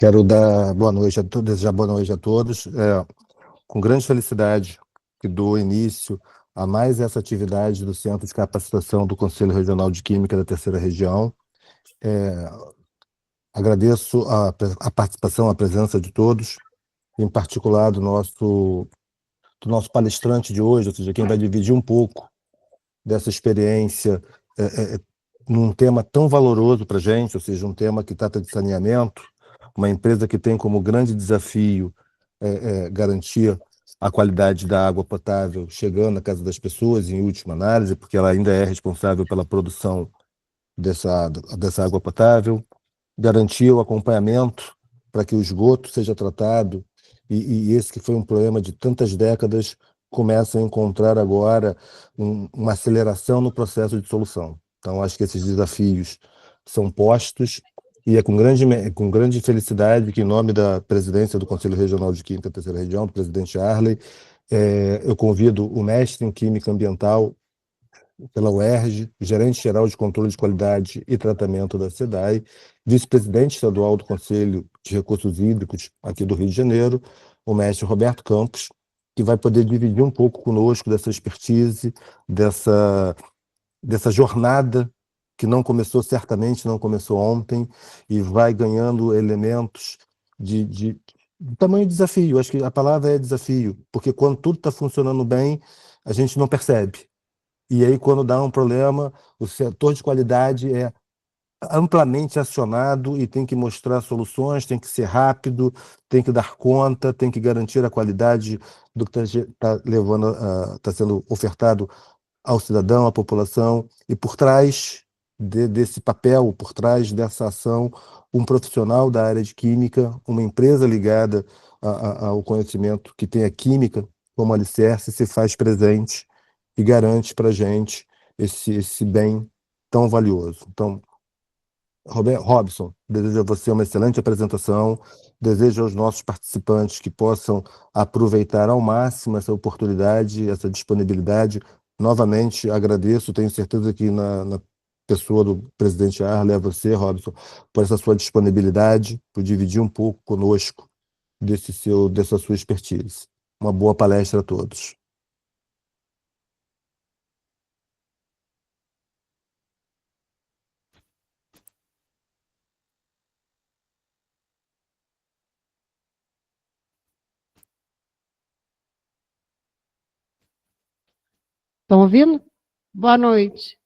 Quero dar boa noite a todos, desejar boa noite a todos. Com grande felicidade que dou início a mais essa atividade do Centro de Capacitação do Conselho Regional de Química da Terceira Região. Agradeço a participação, a presença de todos, em particular do nosso palestrante de hoje, ou seja, quem vai dividir um pouco dessa experiência num tema tão valoroso para a gente, ou seja, um tema que trata de saneamento, uma empresa que tem como grande desafio garantir a qualidade da água potável chegando à casa das pessoas, em última análise, porque ela ainda é responsável pela produção dessa água potável, garantir o acompanhamento para que o esgoto seja tratado, e esse que foi um problema de tantas décadas começa a encontrar agora uma aceleração no processo de solução. Então, acho que esses desafios são postos, e é com grande felicidade que, em nome da presidência do Conselho Regional de Química da Terceira Região, do presidente Arley, eu convido o mestre em Química Ambiental pela UERJ, gerente-geral de Controle de Qualidade e Tratamento da SEDAI, vice-presidente estadual do Conselho de Recursos Hídricos aqui do Rio de Janeiro, o mestre Roberto Campos, que vai poder dividir um pouco conosco dessa expertise, dessa jornada que certamente não começou ontem, e vai ganhando elementos de tamanho desafio. Acho que a palavra é desafio, porque quando tudo está funcionando bem, a gente não percebe. E aí, quando dá um problema, o setor de qualidade é amplamente acionado e tem que mostrar soluções, tem que ser rápido, tem que dar conta, tem que garantir a qualidade do que está sendo ofertado ao cidadão, à população, e por trás desse papel, por trás dessa ação, um profissional da área de química, uma empresa ligada ao conhecimento que tem a química como alicerce, se faz presente e garante para a gente esse bem tão valioso. Então, Robson, desejo a você uma excelente apresentação, desejo aos nossos participantes que possam aproveitar ao máximo essa oportunidade, essa disponibilidade. Novamente, agradeço, tenho certeza que na pessoa do presidente Arley, a você, Robson, por essa sua disponibilidade, por dividir um pouco conosco dessa sua expertise. Uma boa palestra a todos. Estão ouvindo? Boa noite.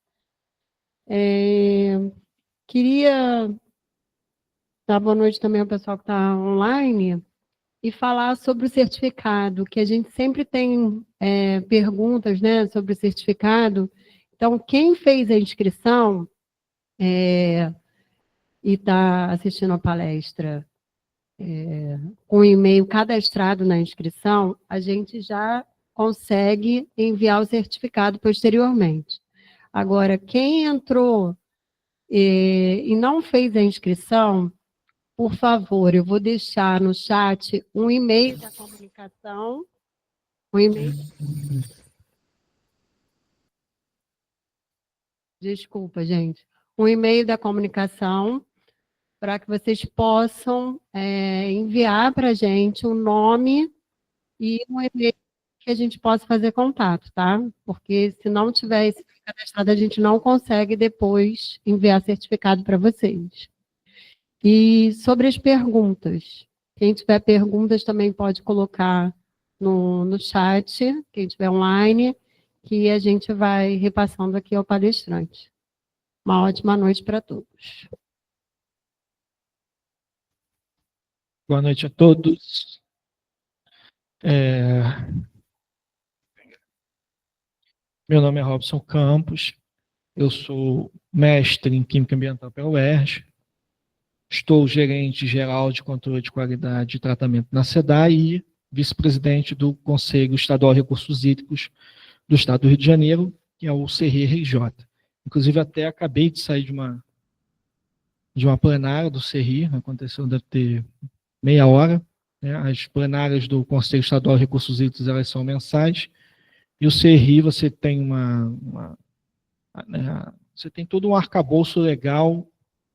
Queria dar boa noite também ao pessoal que está online e falar sobre o certificado, que a gente sempre tem perguntas, né, sobre o certificado. Então, quem fez a inscrição e está assistindo a palestra com o e-mail cadastrado na inscrição, a gente já consegue enviar o certificado posteriormente. Agora, quem entrou e não fez a inscrição, por favor, eu vou deixar no chat um e-mail da comunicação, um e-mail... Desculpa, gente. Um e-mail da comunicação para que vocês possam enviar para a gente um nome e um e-mail que a gente possa fazer contato, tá? Porque se não tiver esse cadastrado, a gente não consegue depois enviar certificado para vocês. E sobre as perguntas, quem tiver perguntas também pode colocar no chat, quem estiver online, que a gente vai repassando aqui ao palestrante. Uma ótima noite para todos. Boa noite a todos. Meu nome é Robson Campos, eu sou mestre em Química Ambiental pela UERJ, estou gerente geral de Controle de Qualidade e Tratamento na SEDAI e vice-presidente do Conselho Estadual de Recursos Hídricos do Estado do Rio de Janeiro, que é o CRRJ. Inclusive, até acabei de sair de uma plenária do CRI, aconteceu, deve ter meia hora. As plenárias do Conselho Estadual de Recursos Hídricos, elas são mensais, e o CRI você tem você tem todo um arcabouço legal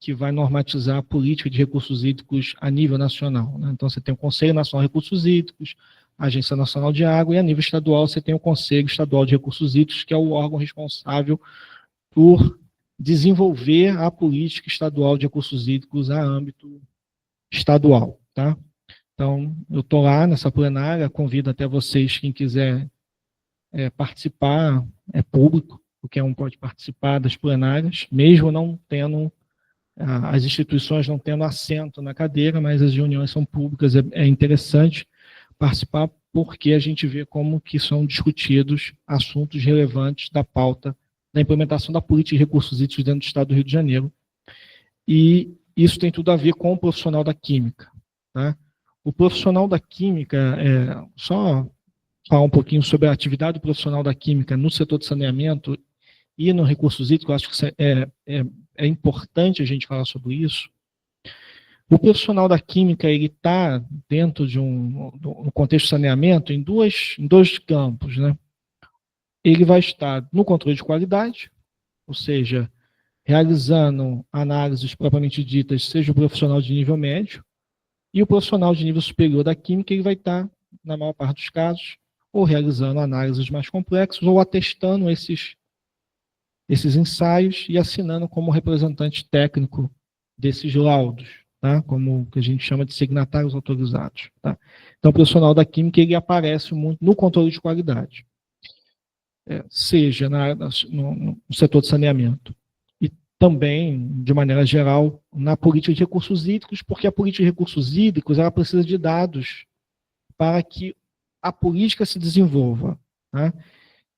que vai normatizar a política de recursos hídricos a nível nacional, né? Então, você tem o Conselho Nacional de Recursos Hídricos, a Agência Nacional de Água, e a nível estadual você tem o Conselho Estadual de Recursos Hídricos, que é o órgão responsável por desenvolver a política estadual de recursos hídricos a âmbito estadual, tá? Então, eu estou lá nessa plenária, convido até vocês, quem quiser participar, é público, qualquer um pode participar das plenárias, mesmo não tendo, as instituições não tendo assento na cadeira, mas as reuniões são públicas, é interessante participar, porque a gente vê como que são discutidos assuntos relevantes da pauta da implementação da política de recursos hídricos dentro do Estado do Rio de Janeiro. E isso tem tudo a ver com o profissional da química, tá? O profissional da química, só falar um pouquinho sobre a atividade do profissional da química no setor de saneamento e no recursos hídricos, acho que é importante a gente falar sobre isso. O profissional da química, ele está dentro de no contexto de saneamento em dois campos, né? Ele vai estar no controle de qualidade, ou seja, realizando análises propriamente ditas, seja o profissional de nível médio, e o profissional de nível superior da química, ele vai estar, na maior parte dos casos, ou realizando análises mais complexas, ou atestando esses ensaios e assinando como representante técnico desses laudos, tá? Como que a gente chama de signatários autorizados, tá? Então, o profissional da química, ele aparece muito no controle de qualidade, seja no setor de saneamento, e também, de maneira geral, na política de recursos hídricos, porque a política de recursos hídricos ela precisa de dados para que a política se desenvolva, tá?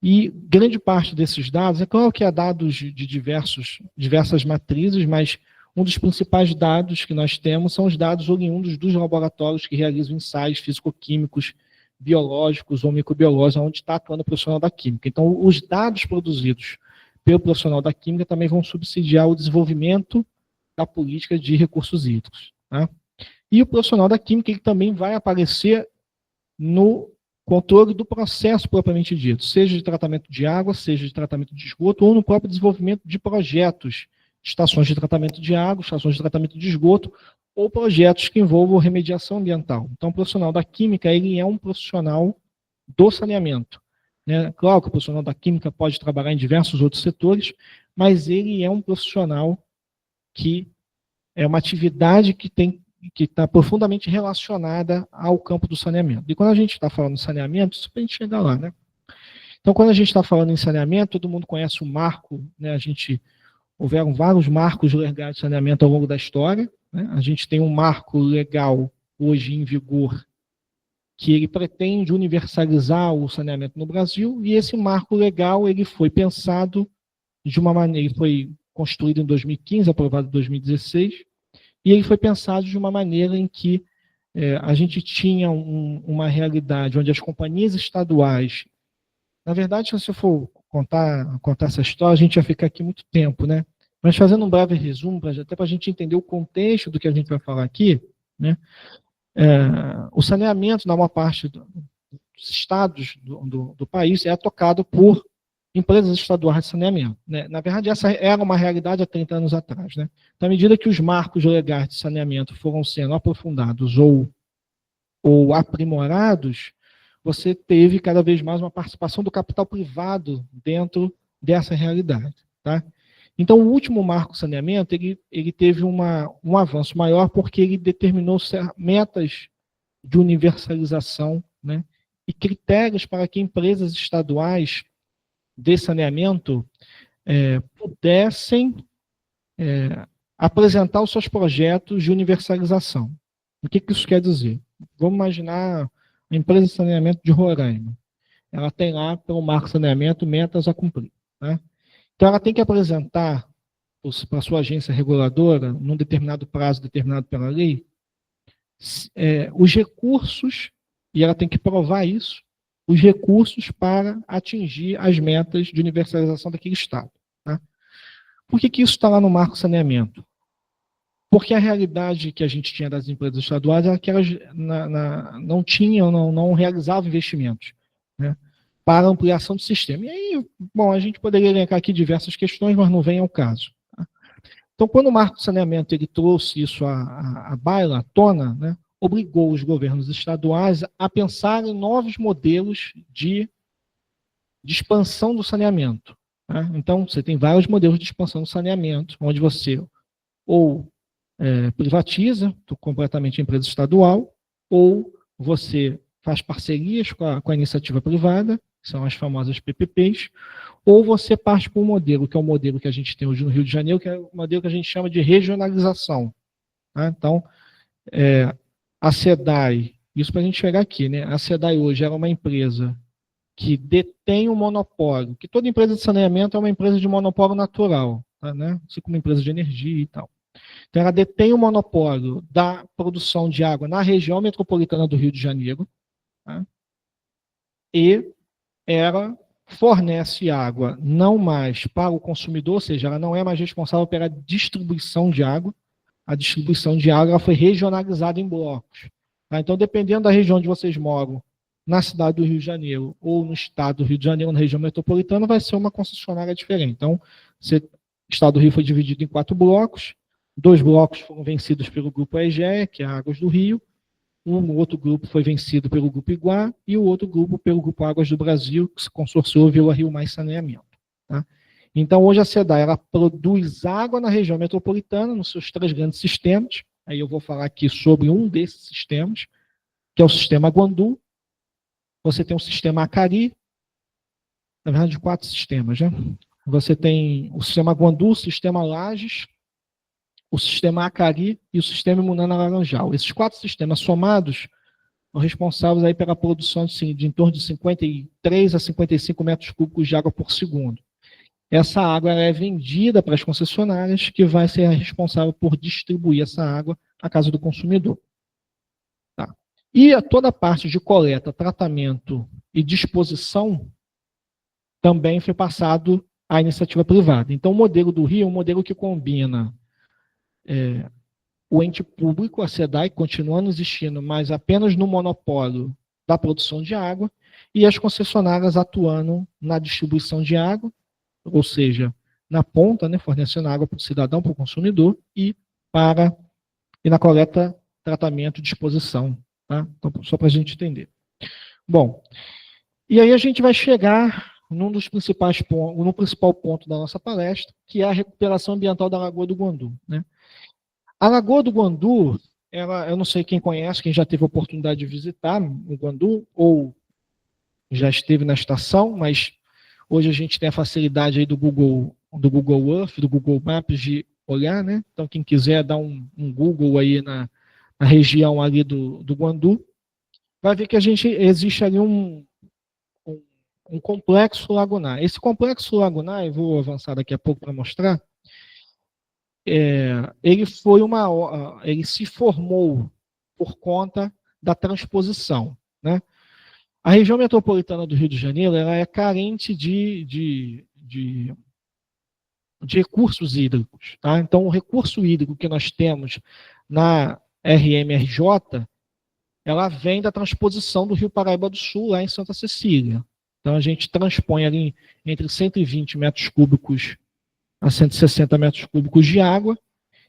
E grande parte desses dados, é claro que há dados de diversas matrizes, mas um dos principais dados que nós temos são os dados oriundos dos laboratórios que realizam ensaios físico-químicos, biológicos ou microbiológicos, onde está atuando o profissional da química. Então, os dados produzidos pelo profissional da química também vão subsidiar o desenvolvimento da política de recursos hídricos, tá? E o profissional da química ele também vai aparecer no controle do processo propriamente dito, seja de tratamento de água, seja de tratamento de esgoto, ou no próprio desenvolvimento de projetos, estações de tratamento de água, estações de tratamento de esgoto, ou projetos que envolvam remediação ambiental. Então, o profissional da química, ele é um profissional do saneamento, né? Claro que o profissional da química pode trabalhar em diversos outros setores, mas ele é um profissional que é uma atividade que está profundamente relacionada ao campo do saneamento. E quando a gente está falando de saneamento, isso para a gente chegar lá, né? Então, quando a gente está falando em saneamento, todo mundo conhece o marco, né? Houveram vários marcos legais de saneamento ao longo da história, né? A gente tem um marco legal hoje em vigor que ele pretende universalizar o saneamento no Brasil, e esse marco legal ele foi pensado de uma maneira, ele foi construído em 2015, aprovado em 2016, e ele foi pensado de uma maneira em que a gente tinha uma realidade onde as companhias estaduais, na verdade, se você for contar essa história, a gente vai ficar aqui muito tempo, né? Mas fazendo um breve resumo, até para a gente entender o contexto do que a gente vai falar aqui, né? O saneamento, na maior parte dos estados do país, é tocado por empresas estaduais de saneamento, né? Na verdade, essa era uma realidade há 30 anos atrás, né? Então, à medida que os marcos legais de saneamento foram sendo aprofundados ou aprimorados, você teve cada vez mais uma participação do capital privado dentro dessa realidade, tá? Então, o último marco saneamento, ele teve um avanço maior porque ele determinou metas de universalização, né, e critérios para que empresas estaduais de saneamento pudessem apresentar os seus projetos de universalização. O que isso quer dizer? Vamos imaginar a empresa de saneamento de Roraima. Ela tem lá, pelo marco saneamento, metas a cumprir, tá? Então, ela tem que apresentar para a sua agência reguladora, num determinado prazo determinado pela lei, os recursos, e ela tem que provar isso, os recursos para atingir as metas de universalização daquele Estado, tá? Por que isso está lá no marco saneamento? Porque a realidade que a gente tinha das empresas estaduais era que elas não realizavam investimentos, né, para ampliação do sistema. E aí, bom, a gente poderia elencar aqui diversas questões, mas não vem ao caso, tá? Então, quando o marco de saneamento ele trouxe isso à baila, à tona, né, obrigou os governos estaduais a pensar em novos modelos de expansão do saneamento. Tá? Então, você tem vários modelos de expansão do saneamento, onde você ou privatiza completamente a empresa estadual, ou você faz parcerias com a iniciativa privada, que são as famosas PPPs, ou você parte para um modelo, que é o modelo que a gente tem hoje no Rio de Janeiro, que é o modelo que a gente chama de regionalização. Tá? Então, a SEDAI, isso para a gente chegar aqui, né? A SEDAI hoje era uma empresa que detém um monopólio, que toda empresa de saneamento é uma empresa de monopólio natural, tá, né? Assim como empresa de energia e tal. Então, ela detém o monopólio da produção de água na região metropolitana do Rio de Janeiro, tá? E ela fornece água não mais para o consumidor, ou seja, ela não é mais responsável pela distribuição de água. A distribuição de água foi regionalizada em blocos. Tá? Então, dependendo da região onde vocês moram, na cidade do Rio de Janeiro ou no estado do Rio de Janeiro, na região metropolitana, vai ser uma concessionária diferente. Então, o estado do Rio foi dividido em 4 blocos. 2 blocos foram vencidos pelo grupo EGEA, que é Águas do Rio. Um outro grupo foi vencido pelo grupo Iguá e o outro grupo pelo grupo Águas do Brasil, que se consorciou Vila Rio Mais Saneamento. Tá? Então, hoje a SEDAI ela produz água na região metropolitana, nos seus 3 grandes sistemas. Aí eu vou falar aqui sobre um desses sistemas, que é o sistema Guandu. Você tem o sistema Acari, na verdade, 4 sistemas, né? Você tem o sistema Guandu, o sistema Lages, o sistema Acari e o sistema Imunana Laranjal. Esses 4 sistemas somados são responsáveis aí pela produção de em torno de 53 a 55 metros cúbicos de água por segundo. Essa água é vendida para as concessionárias, que vai ser responsável por distribuir essa água à casa do consumidor. Tá. E toda a parte de coleta, tratamento e disposição também foi passado à iniciativa privada. Então, o modelo do Rio é um modelo que combina o ente público, a SEDAI, continuando existindo, mas apenas no monopólio da produção de água, e as concessionárias atuando na distribuição de água, ou seja, na ponta, né, fornecendo água para o cidadão, para o consumidor, e na coleta, tratamento e disposição. Tá? Então, só para a gente entender. Bom, e aí a gente vai chegar no principal ponto da nossa palestra, que é a recuperação ambiental da Lagoa do Guandu. Né? A Lagoa do Guandu, eu não sei quem conhece, quem já teve a oportunidade de visitar o Guandu, ou já esteve na estação, mas hoje a gente tem a facilidade aí do Google Earth, do Google Maps de olhar, né? Então, quem quiser dar um Google aí na região ali do Guandu, vai ver que existe ali um complexo lagunar. Esse complexo lagunar, eu vou avançar daqui a pouco para mostrar, ele se formou por conta da transposição, né? A região metropolitana do Rio de Janeiro ela é carente de recursos hídricos. Tá? Então, o recurso hídrico que nós temos na RMRJ, ela vem da transposição do Rio Paraíba do Sul, lá em Santa Cecília. Então, a gente transpõe ali entre 120 metros cúbicos a 160 metros cúbicos de água.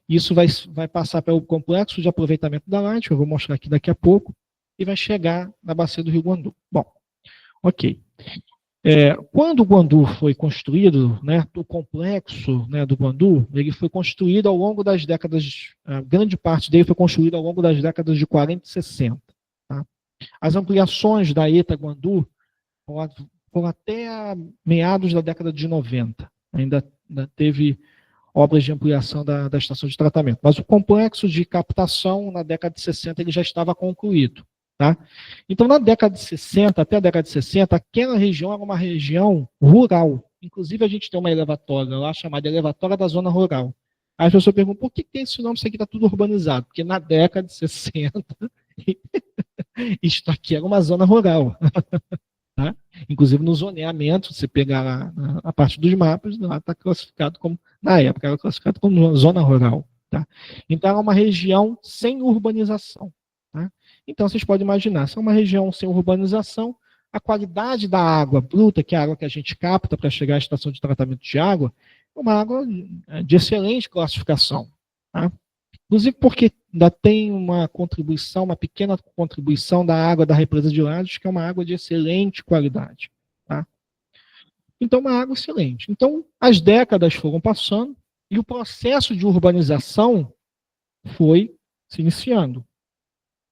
Isso vai passar pelo complexo de aproveitamento da Light, que eu vou mostrar aqui daqui a pouco, e vai chegar na bacia do Rio Guandu. Bom, ok. Quando o Guandu foi construído, né, o complexo, né, do Guandu, ele foi construído ao longo das décadas, a grande parte dele foi construída ao longo das décadas de 40 e 60. Tá? As ampliações da ETA Guandu foram até meados da década de 90. Ainda teve obras de ampliação da estação de tratamento. Mas o complexo de captação, na década de 60, ele já estava concluído. Tá? Então, na década de 60, até a década de 60, aquela região era uma região rural. Inclusive, a gente tem uma elevatória lá chamada Elevatória da Zona Rural. Aí as pessoas perguntam, por que tem esse nome? Isso aqui está tudo urbanizado. Porque na década de 60, isto aqui era uma zona rural. Tá? Inclusive, no zoneamento, você pegar a parte dos mapas, lá está classificado como, na época, era classificado como zona rural. Tá? Então, era uma região sem urbanização. Tá? Então, vocês podem imaginar, se é uma região sem urbanização, a qualidade da água bruta, que é a água que a gente capta para chegar à estação de tratamento de água, uma água de excelente classificação. Tá? Inclusive porque ainda tem uma contribuição, uma pequena contribuição da água da represa de Lajes, que é uma água de excelente qualidade. Tá? Então, uma água excelente. Então, as décadas foram passando e o processo de urbanização foi se iniciando.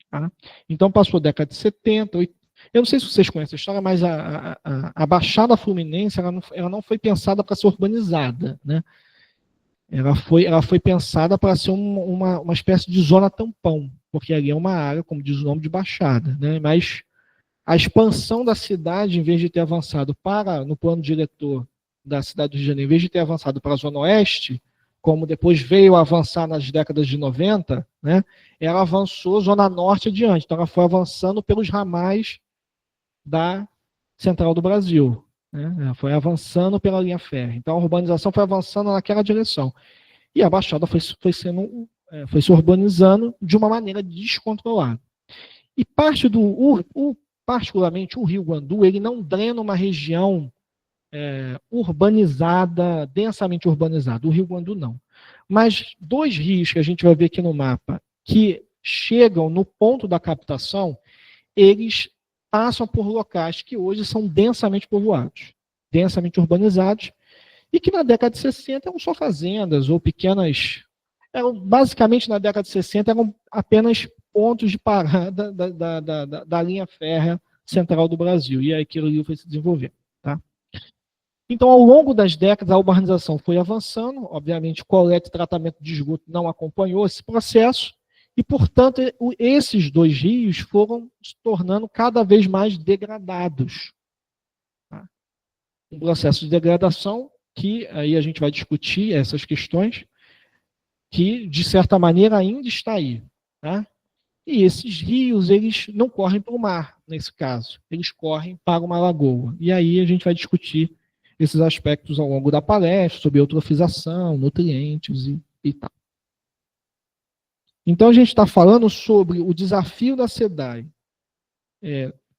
Tá? Então, passou a década de 70, 80. Eu não sei se vocês conhecem a história, mas a Baixada Fluminense ela não foi pensada para ser urbanizada. Né? Ela foi pensada para ser uma espécie de zona tampão, porque ali é uma área, como diz o nome, de Baixada. Né? Mas a expansão da cidade, em vez de ter avançado no plano diretor da cidade do Rio de Janeiro, em vez de ter avançado para a Zona Oeste, como depois veio avançar nas décadas de 90, né, ela avançou Zona Norte adiante. Então, ela foi avançando pelos ramais da Central do Brasil. Né, ela foi avançando pela linha férrea. Então, a urbanização foi avançando naquela direção. E a Baixada foi se urbanizando de uma maneira descontrolada. E particularmente o Rio Guandu, ele não drena uma região urbanizada, densamente urbanizada. O Rio Guandu não. Mas dois rios que a gente vai ver aqui no mapa, que chegam no ponto da captação, eles passam por locais que hoje são densamente povoados, densamente urbanizados, e que na década de 60 eram só fazendas ou pequenas... basicamente, na década de 60, eram apenas pontos de parada da linha férrea central do Brasil. E aí aquilo ali foi se desenvolvendo. Tá? Então, ao longo das décadas, a urbanização foi avançando. Obviamente, coleta e tratamento de esgoto não acompanhou esse processo. E, portanto, esses dois rios foram se tornando cada vez mais degradados. Tá? Um processo de degradação que aí a gente vai discutir essas questões, que, de certa maneira, ainda está aí. Tá? E esses rios, eles não correm para o mar, nesse caso. Eles correm para uma lagoa. E aí a gente vai discutir esses aspectos ao longo da palestra, sobre eutrofização, nutrientes e tal. Então, a gente está falando sobre o desafio da SEDAI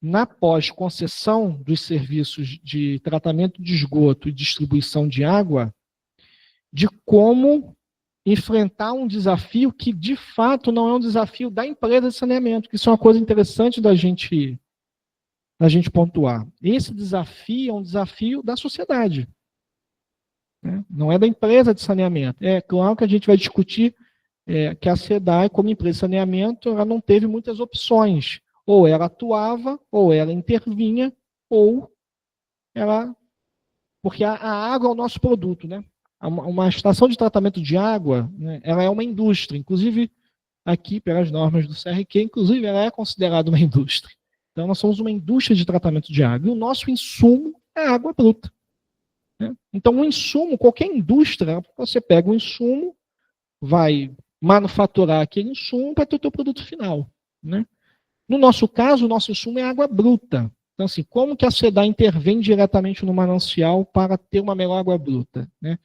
na pós-concessão dos serviços de tratamento de esgoto e distribuição de água, de como enfrentar um desafio que, de fato, não é um desafio da empresa de saneamento, que isso é uma coisa interessante da gente pontuar. Esse desafio é um desafio da sociedade, né? Não é da empresa de saneamento. É claro que a gente vai discutir que a SEDAI, como empresa de saneamento, ela não teve muitas opções. Ou ela atuava, ou ela intervinha, ou ela... Porque a água é o nosso produto, né? Uma estação de tratamento de água, né, ela é uma indústria. Inclusive, aqui, pelas normas do CRQ, inclusive, ela é considerada uma indústria. Então, nós somos uma indústria de tratamento de água. E o nosso insumo é água bruta. Né? Então, o insumo, qualquer indústria, você pega um insumo, vai manufaturar aquele insumo para ter o teu produto final. Né? No nosso caso, o nosso insumo é água bruta. Então, assim, como que a SEDAI intervém diretamente no manancial para ter uma melhor água bruta? Né?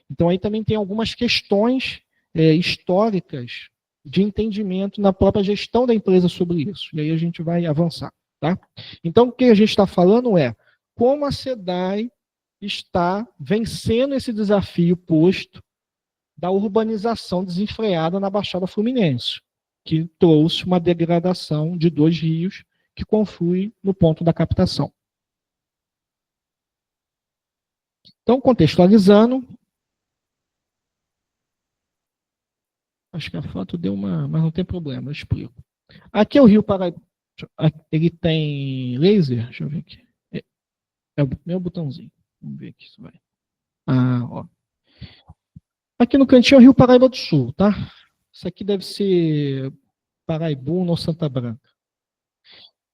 Então, aí também tem algumas questões históricas de entendimento na própria gestão da empresa sobre isso. E aí a gente vai avançar. Tá? Então, o que a gente está falando é como a SEDAI está vencendo esse desafio posto da urbanização desenfreada na Baixada Fluminense, que trouxe uma degradação de dois rios que conflui no ponto da captação. Então, contextualizando, acho que a foto deu uma, mas não tem problema, eu explico. Aqui é o Rio Paraíba, ele tem laser, deixa eu ver aqui. É o meu botãozinho, vamos ver aqui se vai. Ó. Aqui no cantinho é o Rio Paraíba do Sul, tá? Isso aqui deve ser Paraibuna ou Santa Branca.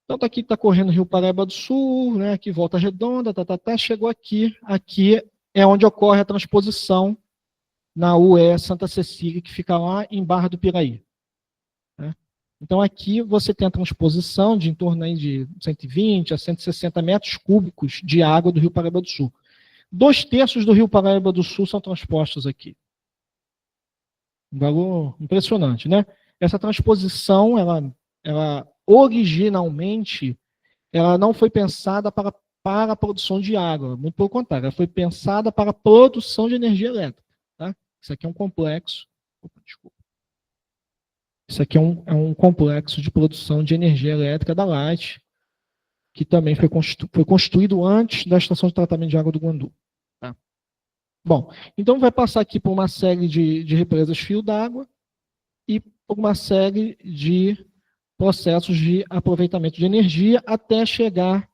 Então, daqui está correndo o Rio Paraíba do Sul, né, aqui Volta Redonda, chegou aqui. Aqui é onde ocorre a transposição na UE Santa Cecília, que fica lá em Barra do Piraí. Né? Então, aqui você tem a transposição de em torno aí de 120 a 160 metros cúbicos de água do Rio Paraíba do Sul. 2/3 do Rio Paraíba do Sul são transpostos aqui. Um valor impressionante, né? Essa transposição, ela originalmente, ela não foi pensada para para a produção de água, muito pelo contrário, ela foi pensada para a produção de energia elétrica. Tá? Isso aqui é um complexo. Opa, desculpa. Isso aqui é um complexo de produção de energia elétrica da Light, que também foi construído antes da estação de tratamento de água do Guandu. Tá? Bom, então vai passar aqui por uma série de represas fio d'água e por uma série de processos de aproveitamento de energia até chegar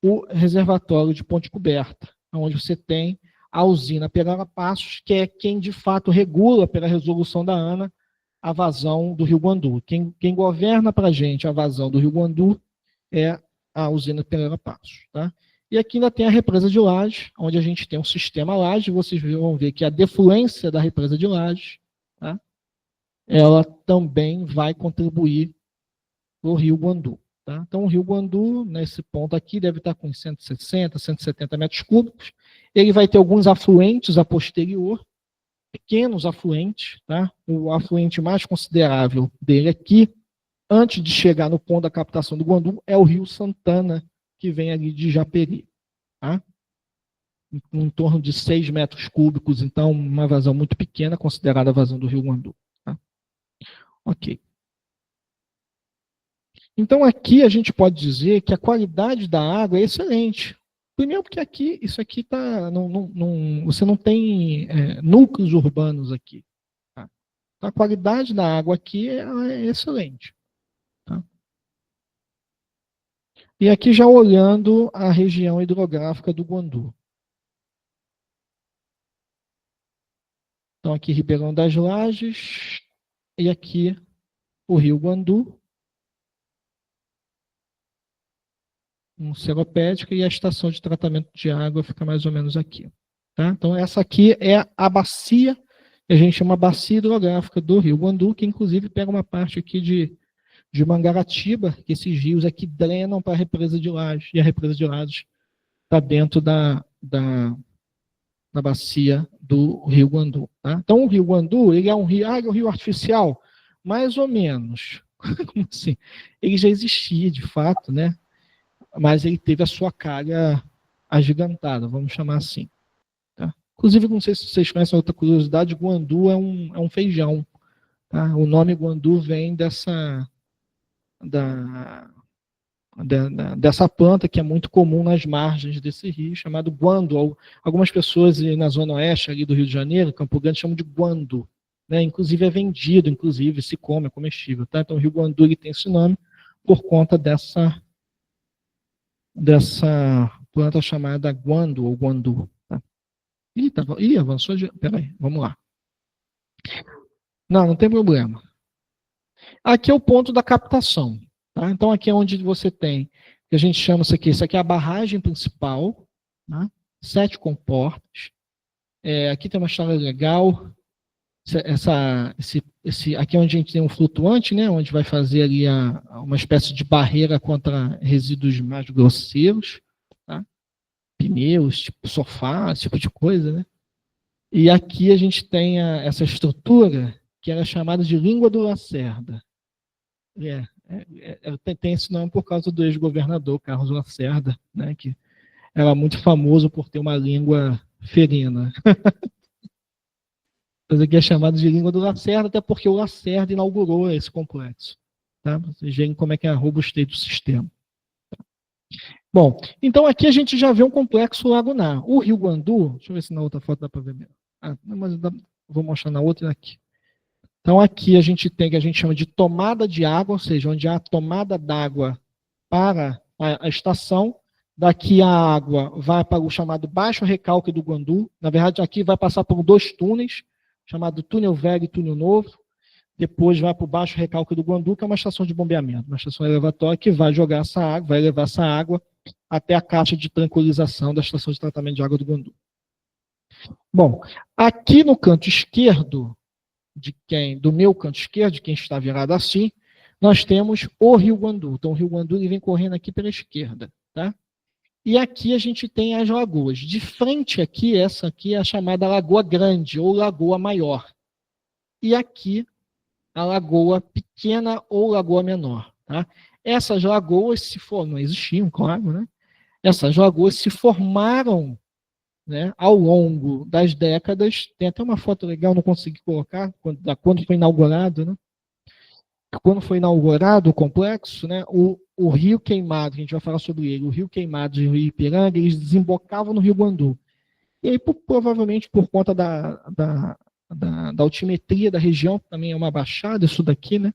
o reservatório de Ponte Coberta, onde você tem a usina Pereira Passos, que é quem de fato regula pela resolução da ANA a vazão do Rio Guandu. Quem governa para a gente a vazão do Rio Guandu é a usina Pereira Passos. Tá? E aqui ainda tem a represa de Lajes, onde a gente tem um sistema Lajes, vocês vão ver que a defluência da represa de Lajes, tá? Ela também vai contribuir para o Rio Guandu. Tá? Então, o Rio Guandu, nesse ponto aqui, deve estar com 160, 170 metros cúbicos. Ele vai ter alguns afluentes a posterior, pequenos afluentes. Tá? O afluente mais considerável dele aqui, antes de chegar no ponto da captação do Guandu, é o Rio Santana, que vem ali de Japeri. Tá? Em torno de 6 metros cúbicos, então uma vazão muito pequena, considerada a vazão do Rio Guandu. Tá? Ok. Então aqui a gente pode dizer que a qualidade da água é excelente. Primeiro porque aqui, isso aqui tá, você não tem núcleos urbanos aqui. Tá? Então, a qualidade da água aqui é excelente. Tá? E aqui já olhando a região hidrográfica do Guandu. Então aqui Ribeirão das Lajes e aqui o Rio Guandu. Um seropédica e a estação de tratamento de água fica mais ou menos aqui. Tá? Então essa aqui é a bacia, que a gente chama bacia hidrográfica do Rio Guandu, que inclusive pega uma parte aqui de Mangaratiba, que esses rios aqui drenam para a represa de Lajes, e a represa de Lajes está dentro da bacia do Rio Guandu. Tá? Então o Rio Guandu, ele é um rio, é um rio artificial? Mais ou menos. Como assim? Ele já existia de fato, né? Mas ele teve a sua calha agigantada, vamos chamar assim. Tá? Inclusive, não sei se vocês conhecem outra curiosidade, Guandu é um feijão. Tá? O nome Guandu vem dessa planta que é muito comum nas margens desse rio, chamado guando. Algumas pessoas na zona oeste ali do Rio de Janeiro, Campo Grande, chamam de guando. Né? Inclusive é vendido, inclusive se come, é comestível. Tá? Então o Rio Guandu ele tem esse nome por conta dessa planta chamada guando ou guandu. Tá? Avançou. Peraí, vamos lá. Não tem problema. Aqui é o ponto da captação. Tá? Então aqui é onde você tem, que a gente chama isso aqui é a barragem principal, tá? 7 comportas. Aqui tem uma história legal. Aqui é onde a gente tem um flutuante, né, onde vai fazer ali uma espécie de barreira contra resíduos mais grosseiros, tá? Pneus, tipo sofá, esse tipo de coisa, né? E aqui a gente tem essa estrutura que era chamada de língua do Lacerda. Tem esse nome por causa do ex-governador Carlos Lacerda, né, que era muito famoso por ter uma língua ferina. Isso aqui é chamado de língua do Lacerda, até porque o Lacerda inaugurou esse complexo. Tá? Vocês veem como é que é a robustez do sistema. Bom, então aqui a gente já vê um complexo lagunar. O Rio Guandu, deixa eu ver se na outra foto dá para ver melhor. Mas vou mostrar na outra e aqui. Então aqui a gente tem o que a gente chama de tomada de água, ou seja, onde há a tomada d'água para a estação. Daqui a água vai para o chamado baixo recalque do Guandu. Na verdade, aqui vai passar por 2 túneis, chamado túnel velho e túnel novo. Depois vai para o baixo recalque do Guandu, que é uma estação de bombeamento, uma estação elevatória que vai jogar essa água, vai levar essa água até a caixa de tranquilização da estação de tratamento de água do Guandu. Bom, aqui no canto esquerdo, do meu canto esquerdo, de quem está virado assim, nós temos o Rio Guandu. Então o Rio Guandu ele vem correndo aqui pela esquerda, tá? E aqui a gente tem as lagoas. De frente aqui, essa aqui é a chamada Lagoa Grande, ou Lagoa Maior. E aqui, a Lagoa Pequena ou Lagoa Menor. Tá? Essas lagoas, não existiam, claro, né? essas lagoas se formaram, né, ao longo das décadas. Tem até uma foto legal, não consegui colocar, quando foi inaugurado, né? Quando foi inaugurado o complexo, né, o Rio Queimado, que a gente vai falar sobre ele, o Rio Queimado e o Rio Ipiranga, eles desembocavam no Rio Guandu. E aí, provavelmente, por conta da altimetria da região, que também é uma baixada, isso daqui, né,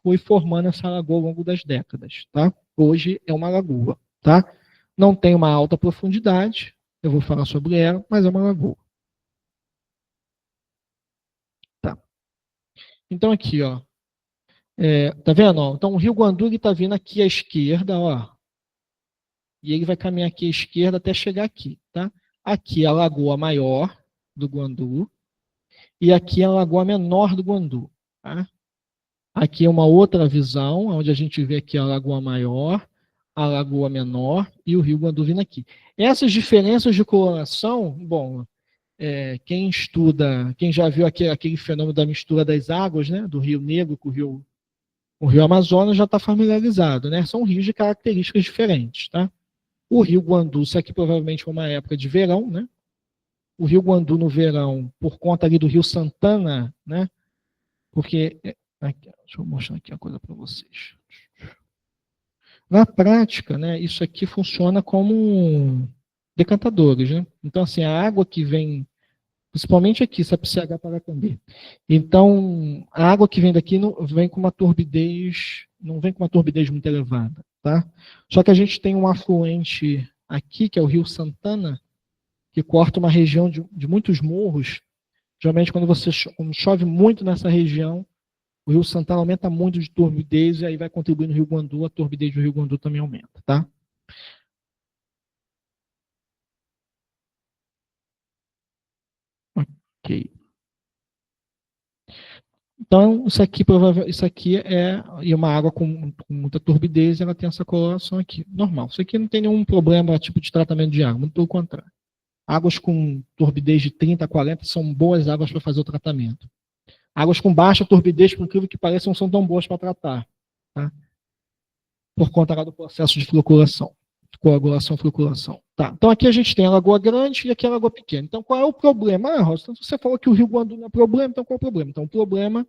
foi formando essa lagoa ao longo das décadas. Tá? Hoje é uma lagoa. Tá? Não tem uma alta profundidade, eu vou falar sobre ela, mas é uma lagoa. Tá. Então, aqui, ó. Tá vendo? Ó? Então, o Rio Guandu está vindo aqui à esquerda, ó. E ele vai caminhar aqui à esquerda até chegar aqui. Tá? Aqui é a lagoa maior do Guandu. E aqui é a lagoa menor do Guandu. Tá? Aqui é uma outra visão, onde a gente vê aqui a lagoa maior, a lagoa menor e o Rio Guandu vindo aqui. Essas diferenças de coloração, bom, quem estuda, quem já viu aquele fenômeno da mistura das águas, né, do Rio Negro com o Rio Amazonas, já está familiarizado, né? São rios de características diferentes, tá? O Rio Guandu, isso aqui provavelmente foi uma época de verão, né? O Rio Guandu no verão, por conta ali do Rio Santana, né? Porque, aqui, deixa eu mostrar aqui uma coisa para vocês. Na prática, né, isso aqui funciona como decantadores, né? Então, assim, a água que vem, principalmente aqui, Sapicega Paracambi. Então, a água que vem daqui não vem com uma turbidez, não vem com uma turbidez muito elevada, tá? Só que a gente tem um afluente aqui, que é o Rio Santana, que corta uma região de muitos morros. Geralmente, quando chove muito nessa região, o Rio Santana aumenta muito de turbidez e aí vai contribuir no Rio Guandu, a turbidez do Rio Guandu também aumenta, tá? Ok. Então, isso aqui é uma água com muita turbidez, ela tem essa coloração aqui, normal. Isso aqui não tem nenhum problema, tipo de tratamento de água, muito pelo contrário. Águas com turbidez de 30 a 40 são boas águas para fazer o tratamento. Águas com baixa turbidez, por incrível que pareça, não são tão boas para tratar, tá? Por conta do processo de floculação, coagulação, floculação. Tá. Então aqui a gente tem a Lagoa Grande e aqui a Lagoa Pequena. Então qual é o problema? Ah, Rosa, você falou que o Rio Guandu não é problema, então qual é o problema? Então o problema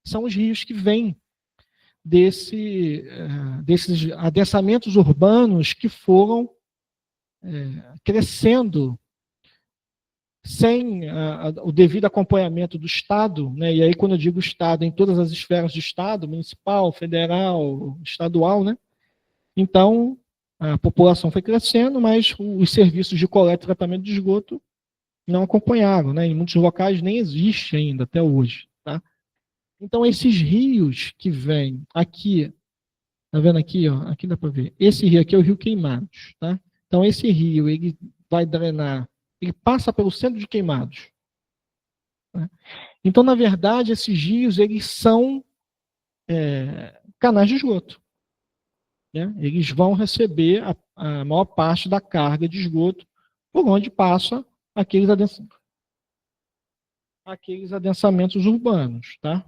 são os rios que vêm desses adensamentos urbanos que foram crescendo sem o devido acompanhamento do Estado, né? E aí quando eu digo Estado, em todas as esferas de Estado, municipal, federal, estadual, né? Então, a população foi crescendo, mas os serviços de coleta e tratamento de esgoto não acompanharam, né? Em muitos locais nem existe ainda, até hoje, tá? Então, esses rios que vêm aqui, tá vendo aqui, ó? Aqui dá para ver. Esse rio aqui é o Rio Queimados, tá? Então, esse rio, ele vai drenar, ele passa pelo centro de Queimados. Tá? Então, na verdade, esses rios, eles são canais de esgoto. Né? Eles vão receber a maior parte da carga de esgoto por onde passa aqueles adensamentos urbanos. Tá?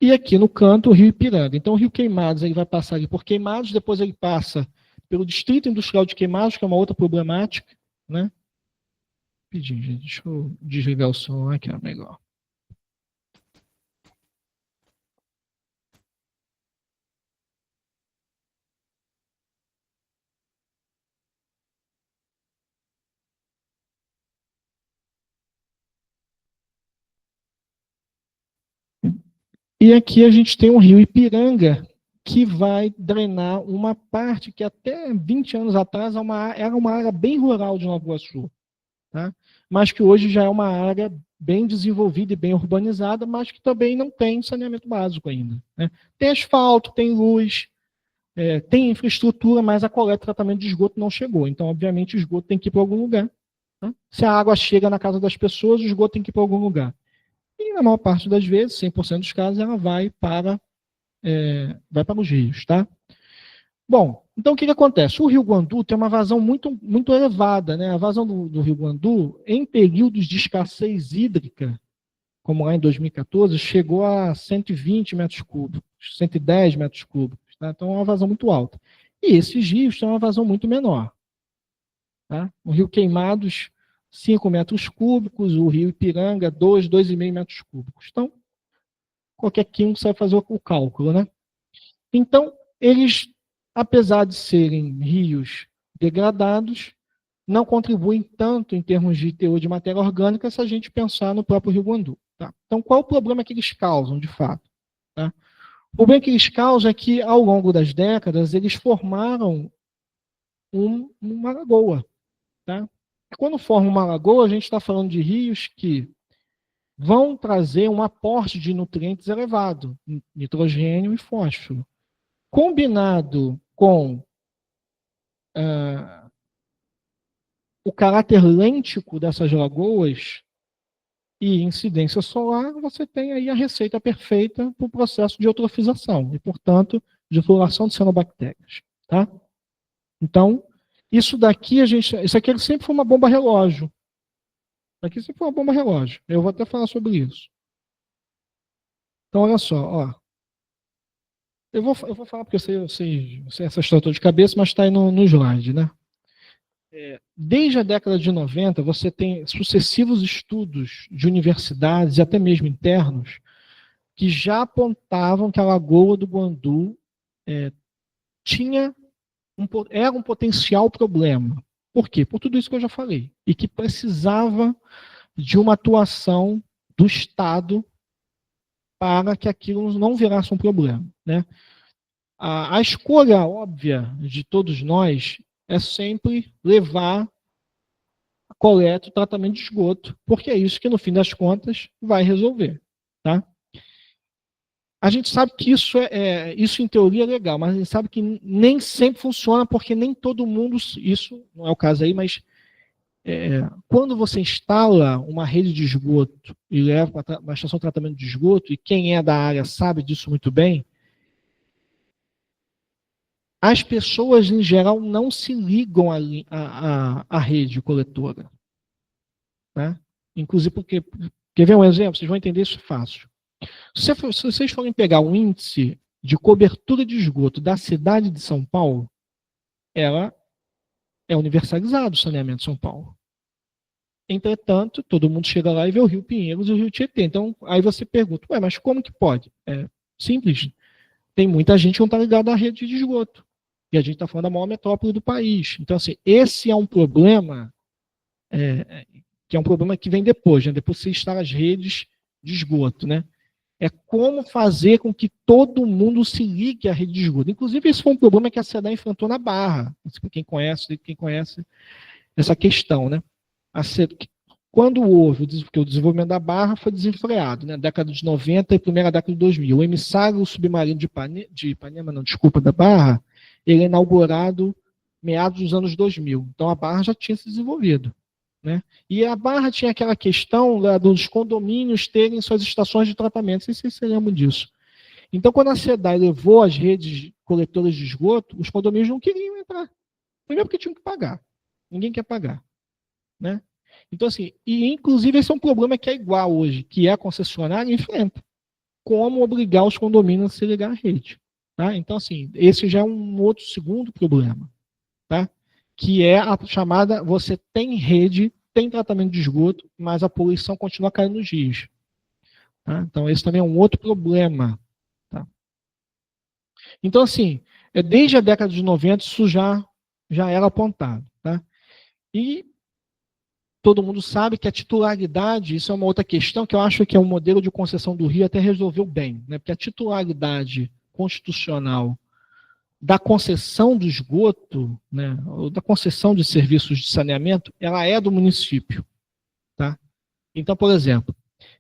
E aqui no canto o Rio Ipiranga. Então o Rio Queimados ele vai passar ali por Queimados, depois ele passa pelo Distrito Industrial de Queimados, que é uma outra problemática. Né? Pedindo, gente, deixa eu desligar o som aqui, é melhor. E aqui a gente tem o Rio Ipiranga, que vai drenar uma parte que até 20 anos atrás era uma área bem rural de Nova Iguaçu, tá? Mas que hoje já é uma área bem desenvolvida e bem urbanizada, mas que também não tem saneamento básico ainda. Né? Tem asfalto, tem luz, tem infraestrutura, mas a coleta e tratamento de esgoto não chegou. Então, obviamente, o esgoto tem que ir para algum lugar. Tá? Se a água chega na casa das pessoas, o esgoto tem que ir para algum lugar. E na maior parte das vezes, 100% dos casos, ela vai para os rios. Tá? Bom, então o que acontece? O Rio Guandu tem uma vazão muito, muito elevada. Né? A vazão do Rio Guandu, em períodos de escassez hídrica, como lá em 2014, chegou a 120 metros cúbicos, 110 metros cúbicos. Tá? Então, é uma vazão muito alta. E esses rios têm uma vazão muito menor. Tá? O Rio Queimados, 5 metros cúbicos, o Rio Ipiranga, 2,5 metros cúbicos. Então, qualquer químico sabe fazer o cálculo, né? Então, eles, apesar de serem rios degradados, não contribuem tanto em termos de teor de matéria orgânica se a gente pensar no próprio Rio Guandu. Tá? Então, qual é o problema que eles causam, de fato? Tá? O problema que eles causam é que, ao longo das décadas, eles formaram uma lagoa. Tá? E quando forma uma lagoa, a gente está falando de rios que vão trazer um aporte de nutrientes elevado, nitrogênio e fósforo. Combinado com o caráter lêntico dessas lagoas e incidência solar, você tem aí a receita perfeita para o processo de eutrofização e, portanto, de floração de cianobactérias. Tá? Então, isso aqui sempre foi uma bomba relógio. Isso aqui sempre foi uma bomba relógio. Eu vou até falar sobre isso. Então, olha só, ó. Eu vou falar porque eu sei essa história toda de cabeça, mas está aí no slide, né? Desde a década de 90, você tem sucessivos estudos de universidades e até mesmo internos que já apontavam que a Lagoa do Guandu era um potencial problema. Por quê? Por tudo isso que eu já falei. E que precisava de uma atuação do Estado para que aquilo não virasse um problema. Né? A escolha óbvia de todos nós é sempre levar a coleta, o tratamento de esgoto, porque é isso que, no fim das contas, vai resolver. Tá? A gente sabe que isso em teoria é legal, mas a gente sabe que nem sempre funciona, porque nem todo mundo, isso não é o caso aí, mas quando você instala uma rede de esgoto e leva para uma estação de tratamento de esgoto, e quem é da área sabe disso muito bem, as pessoas, em geral, não se ligam à rede coletora. Tá? Inclusive porque, quer ver um exemplo? Vocês vão entender isso fácil. Se vocês forem pegar o índice de cobertura de esgoto da cidade de São Paulo, ela é universalizado, o saneamento de São Paulo. Entretanto, todo mundo chega lá e vê o Rio Pinheiros e o Rio Tietê. Então, aí você pergunta, mas como que pode? É simples. Tem muita gente que não está ligada à rede de esgoto. E a gente está falando da maior metrópole do país. Então, assim, esse é um problema que é um problema que vem depois, né? Depois você instala as redes de esgoto, né? É como fazer com que todo mundo se ligue à rede de esgoto. Inclusive, esse foi um problema que a SEDAI enfrentou na Barra. Quem conhece essa questão, né? Quando houve o desenvolvimento da Barra, foi desenfreado, né? Década de 90 e primeira década de 2000. O emissário submarino da Barra, ele é inaugurado meados dos anos 2000. Então, a Barra já tinha se desenvolvido. Né? E a Barra tinha aquela questão dos condomínios terem suas estações de tratamento. Não sei se vocês lembram disso. Então, quando a SEDAI levou as redes coletoras de esgoto, os condomínios não queriam entrar. Primeiro porque tinham que pagar. Ninguém quer pagar. Né? Então, assim, e inclusive esse é um problema que é igual hoje, que a concessionária enfrenta. Como obrigar os condomínios a se ligar à rede. Tá? Então, assim, esse já é um outro segundo problema. Tá? Que é a chamada, você tem rede, tem tratamento de esgoto, mas a poluição continua caindo nos rios. Tá? Então, esse também é um outro problema. Tá? Então, assim, desde a década de 90, isso já era apontado. Tá? E todo mundo sabe que a titularidade, isso é uma outra questão que eu acho que é um modelo de concessão do Rio até resolveu bem, né? Porque a titularidade constitucional da concessão do esgoto, né, ou da concessão de serviços de saneamento, ela é do município. Tá? Então, por exemplo,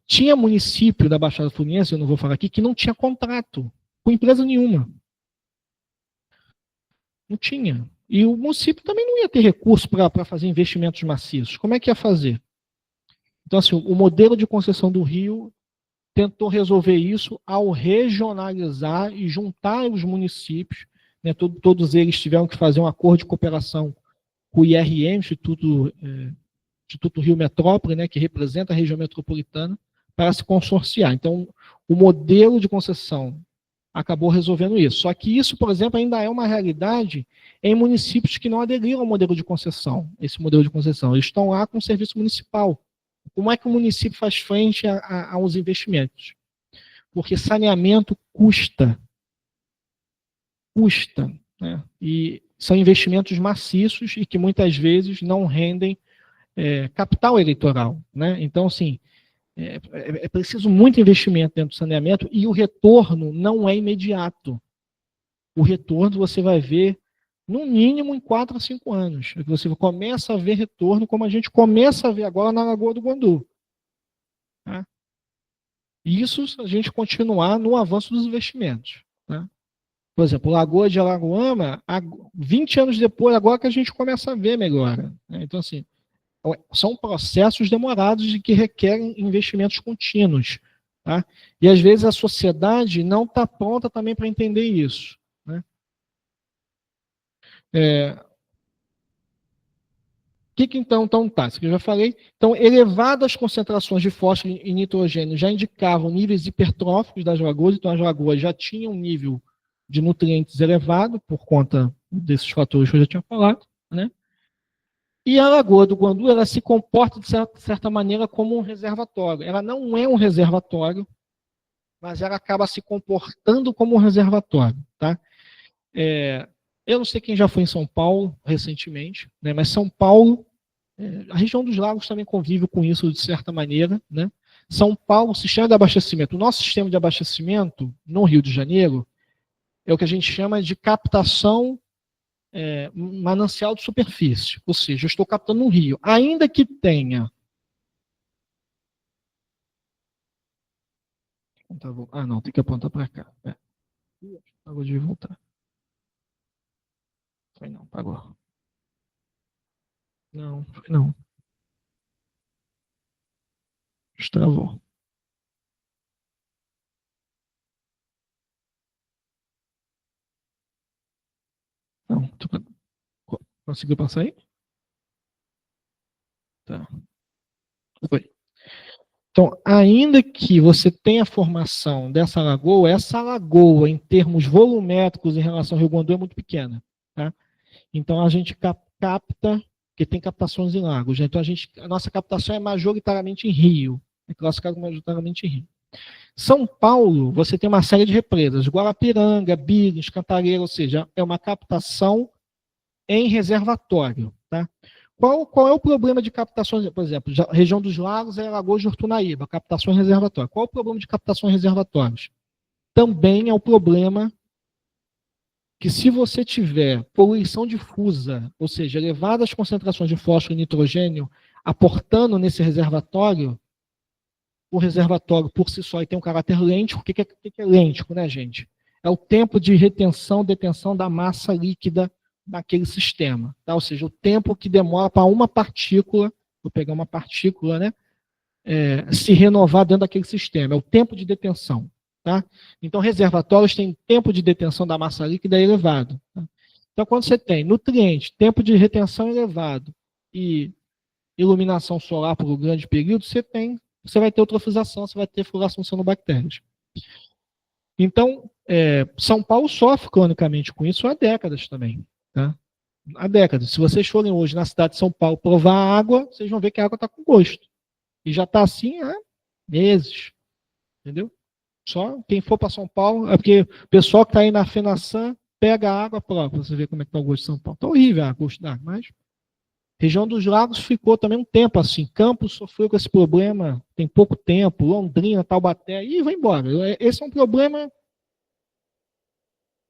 tinha município da Baixada Fluminense, eu não vou falar aqui, que não tinha contrato com empresa nenhuma. Não tinha. E o município também não ia ter recurso para fazer investimentos maciços. Como é que ia fazer? Então, assim, o modelo de concessão do Rio tentou resolver isso ao regionalizar e juntar os municípios. Né, todos eles tiveram que fazer um acordo de cooperação com o IRM, Instituto Rio Metrópole, né, que representa a região metropolitana, para se consorciar. Então, o modelo de concessão acabou resolvendo isso. Só que isso, por exemplo, ainda é uma realidade em municípios que não aderiram ao modelo de concessão, esse modelo de concessão. Eles estão lá com o serviço municipal. Como é que o município faz frente aos investimentos? Porque saneamento custa, né? E são investimentos maciços e que muitas vezes não rendem capital eleitoral, né? Então, assim, é preciso muito investimento dentro do saneamento e o retorno não é imediato. O retorno você vai ver, no mínimo, em 4 a 5 anos. Você começa a ver retorno, como a gente começa a ver agora na Lagoa do Guandu. Tá? Isso se a gente continuar no avanço dos investimentos. Tá? Por exemplo, Lagoa de Araruama, 20 anos depois, agora que a gente começa a ver melhora. Né? Então, assim, são processos demorados e que requerem investimentos contínuos. Tá? E, às vezes, a sociedade não está pronta também para entender isso. Né? O que então tá? Isso que eu já falei. Então, elevadas concentrações de fósforo e nitrogênio já indicavam níveis hipertróficos das lagoas, então as lagoas já tinham um nível de nutrientes elevado por conta desses fatores que eu já tinha falado, né? E a Lagoa do Guandu, ela se comporta de certa maneira como um reservatório. Ela não é um reservatório, mas ela acaba se comportando como um reservatório, tá? Eu não sei quem já foi em São Paulo recentemente, né? Mas São Paulo, a região dos lagos também convive com isso de certa maneira, né? São Paulo, o sistema de abastecimento, o nosso sistema de abastecimento no Rio de Janeiro é o que a gente chama de captação manancial de superfície, ou seja, eu estou captando um rio, ainda que tenha. Ah, não, tem que apontar para cá. Pagou de voltar. Foi não, pagou. Não, foi não. Destravou. Não, conseguiu passar aí? Tá. Foi. Então, ainda que você tenha a formação dessa lagoa, essa lagoa, em termos volumétricos em relação ao Rio Guandu, é muito pequena. Tá? Então, a gente capta, porque tem captações em lagos. Né? Então, a nossa captação é majoritariamente em rio. É classificado majoritariamente em rio. São Paulo, você tem uma série de represas. Guarapiranga, Bires, Cantareira, ou seja, é uma captação em reservatório. Tá? Qual é o problema de captações? Por exemplo, a região dos lagos é a Lagoa de Ortunaíba, captações reservatórias. Qual é o problema de captações reservatórias? Também é o problema que, se você tiver poluição difusa, ou seja, elevadas concentrações de fósforo e nitrogênio aportando nesse reservatório, o reservatório por si só tem um caráter lêntico. O que é lêntico, né, gente? É o tempo de retenção, detenção da massa líquida naquele sistema. Tá? Ou seja, o tempo que demora para uma partícula, vou pegar uma partícula, né, se renovar dentro daquele sistema. É o tempo de detenção. Tá? Então, reservatórios têm tempo de detenção da massa líquida elevado. Tá? Então, quando você tem nutrientes, tempo de retenção elevado e iluminação solar por um grande período, você vai ter eutrofização, você vai ter floração de cianobactérias. Então, São Paulo sofre cronicamente com isso há décadas também. Tá? Há décadas. Se vocês forem hoje na cidade de São Paulo provar a água, vocês vão ver que a água está com gosto. E já está assim há meses. Entendeu? Só quem for para São Paulo, é porque o pessoal que está aí na FENASAN pega a água para você ver como é que está o gosto de São Paulo. Está horrível o gosto da água, mas região dos lagos ficou também um tempo assim. Campos sofreu com esse problema tem pouco tempo, Londrina, Taubaté, e vai embora. Esse é um problema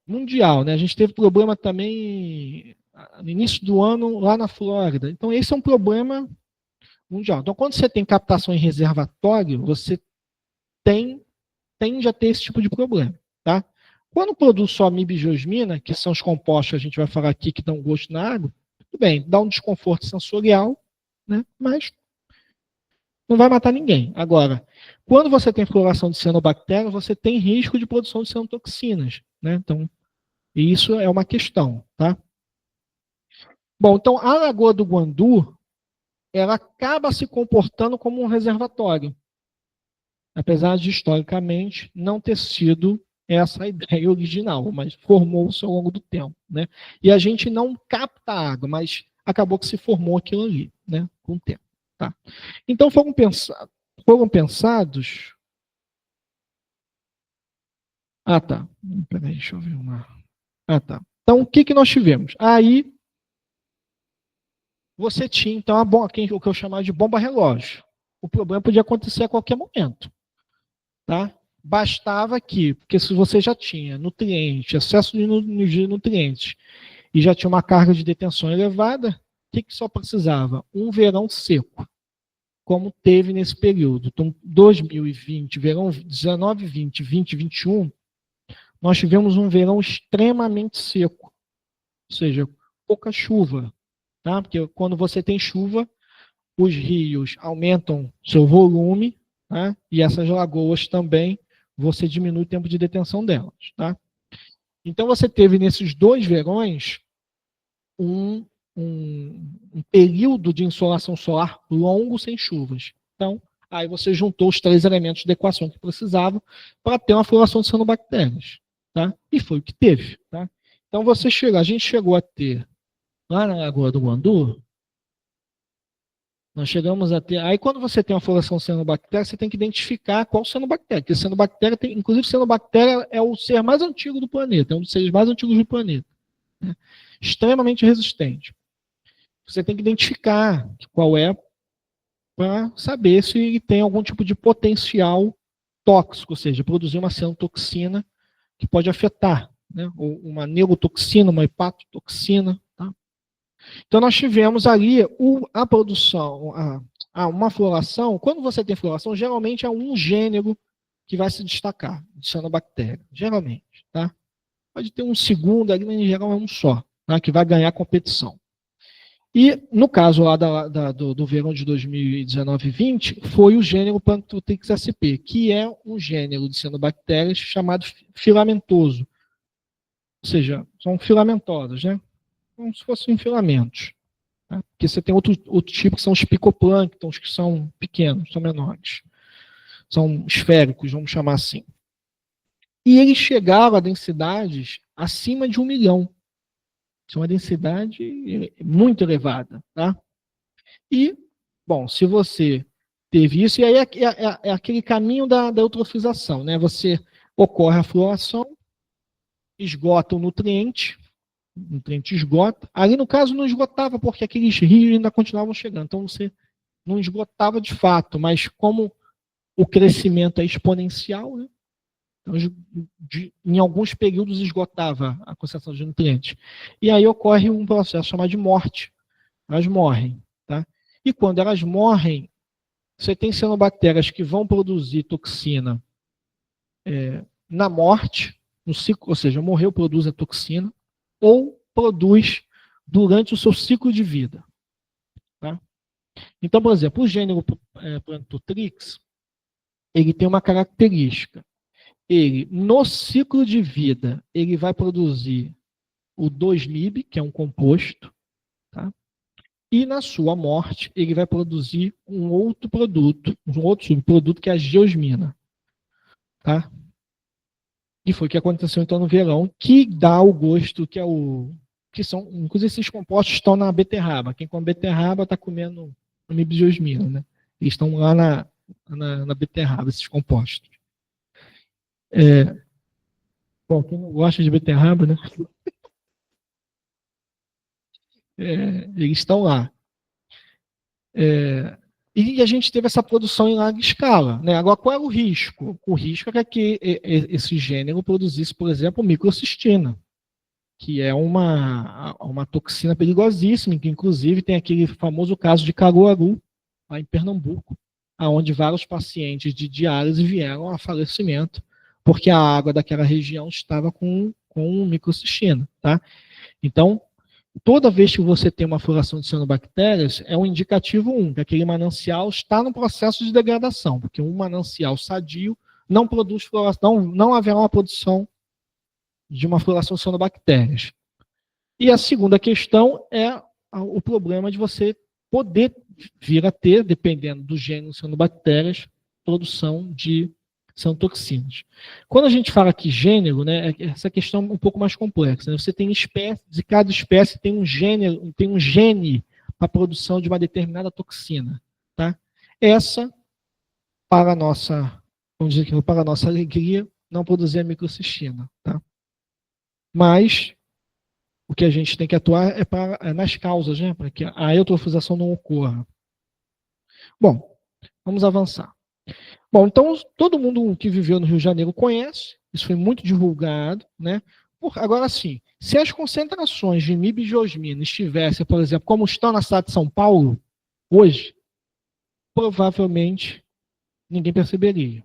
mundial, né? A gente teve problema também no início do ano lá na Flórida. Então, esse é um problema mundial. Então, quando você tem captação em reservatório, você tende a ter esse tipo de problema. Tá? Quando produz só amibe e geosmina, que são os compostos que a gente vai falar aqui que dão gosto na água, tudo bem, dá um desconforto sensorial, né? Mas não vai matar ninguém. Agora, quando você tem floração de cianobactérias, você tem risco de produção de cianotoxinas. Né? Então, isso é uma questão. Tá? Bom, então a Lagoa do Guandu, ela acaba se comportando como um reservatório. apesar de, historicamente, não ter sido essa a ideia original, mas formou-se ao longo do tempo, né? E a gente não capta a água, mas acabou que se formou aquilo ali, né? Com o tempo, tá? Então foram pensados... Ah, tá. Peraí, deixa eu ver uma... Ah, tá. Então, o que nós tivemos? Aí, você tinha, então, o que eu chamava de bomba relógio. O problema podia acontecer a qualquer momento, tá? Bastava que, porque se você já tinha nutriente, excesso de nutrientes, e já tinha uma carga de detenção elevada, o que só precisava? Um verão seco, como teve nesse período. Então, 2020, verão 19, 20, 20, 21, nós tivemos um verão extremamente seco, ou seja, pouca chuva, tá? Porque quando você tem chuva, os rios aumentam seu volume, tá? E essas lagoas também, você diminui o tempo de detenção delas, tá? Então você teve nesses 2 verões um período de insolação solar longo sem chuvas. Então, aí você juntou os 3 elementos de equação que precisava para ter uma floração de cianobactérias, tá? E foi o que teve, tá? Então a gente chegou a ter lá na Lagoa do Guandu, nós chegamos a ter... Aí, quando você tem uma floração de cianobactéria, você tem que identificar qual cianobactéria. Porque cianobactéria tem... Inclusive, cianobactéria é o ser mais antigo do planeta. É um dos seres mais antigos do planeta. Né? Extremamente resistente. Você tem que identificar qual é para saber se ele tem algum tipo de potencial tóxico, ou seja, produzir uma cianotoxina que pode afetar, né? Ou uma neurotoxina, uma hepatotoxina, tá? Então, nós tivemos ali a produção, uma floração. Quando você tem floração, geralmente é um gênero que vai se destacar, de cianobactéria, geralmente, tá? Pode ter um segundo ali, mas em geral é um só, tá? Que vai ganhar a competição. E, no caso lá do verão de 2019 e 20, foi o gênero Panctotrix sp, que é um gênero de cianobactérias chamado filamentoso. Ou seja, são filamentosas, né? Como se fossem filamentos. Tá? Porque você tem outro tipo que são os picoplânctons, que são pequenos, são menores. São esféricos, vamos chamar assim. E eles chegaram a densidades acima de 1 milhão. Isso é uma densidade muito elevada. Tá? E, bom, se você teve isso, e aí é aquele caminho da eutrofização. Né? Você ocorre a floração, esgota o nutriente esgota. Ali, no caso, não esgotava, porque aqueles rios ainda continuavam chegando. Então, você não esgotava de fato, mas como o crescimento é exponencial, né? Então, em alguns períodos esgotava a concentração de nutrientes. E aí ocorre um processo chamado de morte. Elas morrem. Tá? E quando elas morrem, você tem cianobactérias que vão produzir toxina na morte, no ciclo, ou seja, morreu, produz a toxina, ou produz durante o seu ciclo de vida. Tá? Então, por exemplo, o gênero Panctotrix, ele tem uma característica. Ele, no ciclo de vida, ele vai produzir o 2-MIB, que é um composto, tá? E na sua morte, ele vai produzir um outro produto, um outro subproduto, que é a geosmina. Tá? E foi o que aconteceu então no verão, que dá o gosto, que são, inclusive esses compostos estão na beterraba. Quem come beterraba está comendo geosmina, né? Eles estão lá na beterraba, esses compostos. Bom, quem não gosta de beterraba, né? Eles estão lá. E a gente teve essa produção em larga escala. Né? Agora, qual é o risco? O risco é que esse gênero produzisse, por exemplo, microcistina, que é uma toxina perigosíssima, que inclusive tem aquele famoso caso de Caruaru, lá em Pernambuco, onde vários pacientes de diálise vieram a falecimento, porque a água daquela região estava com microcistina. Tá? Então, toda vez que você tem uma floração de cianobactérias, é um indicativo que aquele manancial está no processo de degradação, porque um manancial sadio não produz floração, não haverá uma produção de uma floração de cianobactérias. E a segunda questão é o problema de você poder vir a ter, dependendo do gênero de cianobactérias, produção são toxinas. Quando a gente fala aqui gênero, né, essa questão é um pouco mais complexa. Né? Você tem espécies, e cada espécie tem um gênero, tem um gene para a produção de uma determinada toxina. Tá? Essa, para a nossa, vamos dizer que para a nossa alegria, não produzir a microcistina. Tá? Mas o que a gente tem que atuar é nas causas, né, para que a eutrofização não ocorra. Bom, vamos avançar. Bom, então todo mundo que viveu no Rio de Janeiro conhece, isso foi muito divulgado, né? Agora sim, se as concentrações de MIB e geosmina estivessem, por exemplo, como estão na cidade de São Paulo, hoje, provavelmente ninguém perceberia.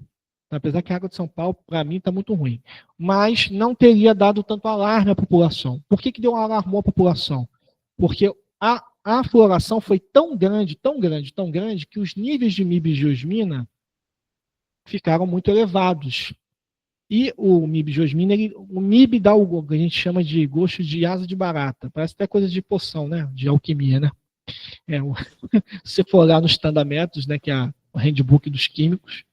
Apesar que a água de São Paulo, para mim, está muito ruim. Mas não teria dado tanto alarme à população. Por que deu um alarmou à população? Porque a fluoração foi tão grande, tão grande, tão grande, que os níveis de MIB e geosmina ficaram muito elevados. E o MIB geosmina, o MIB dá o que a gente chama de gosto de asa de barata. Parece até coisa de poção, né? De alquimia, né? Se você for olhar nos standamentos, né, que é o handbook dos químicos,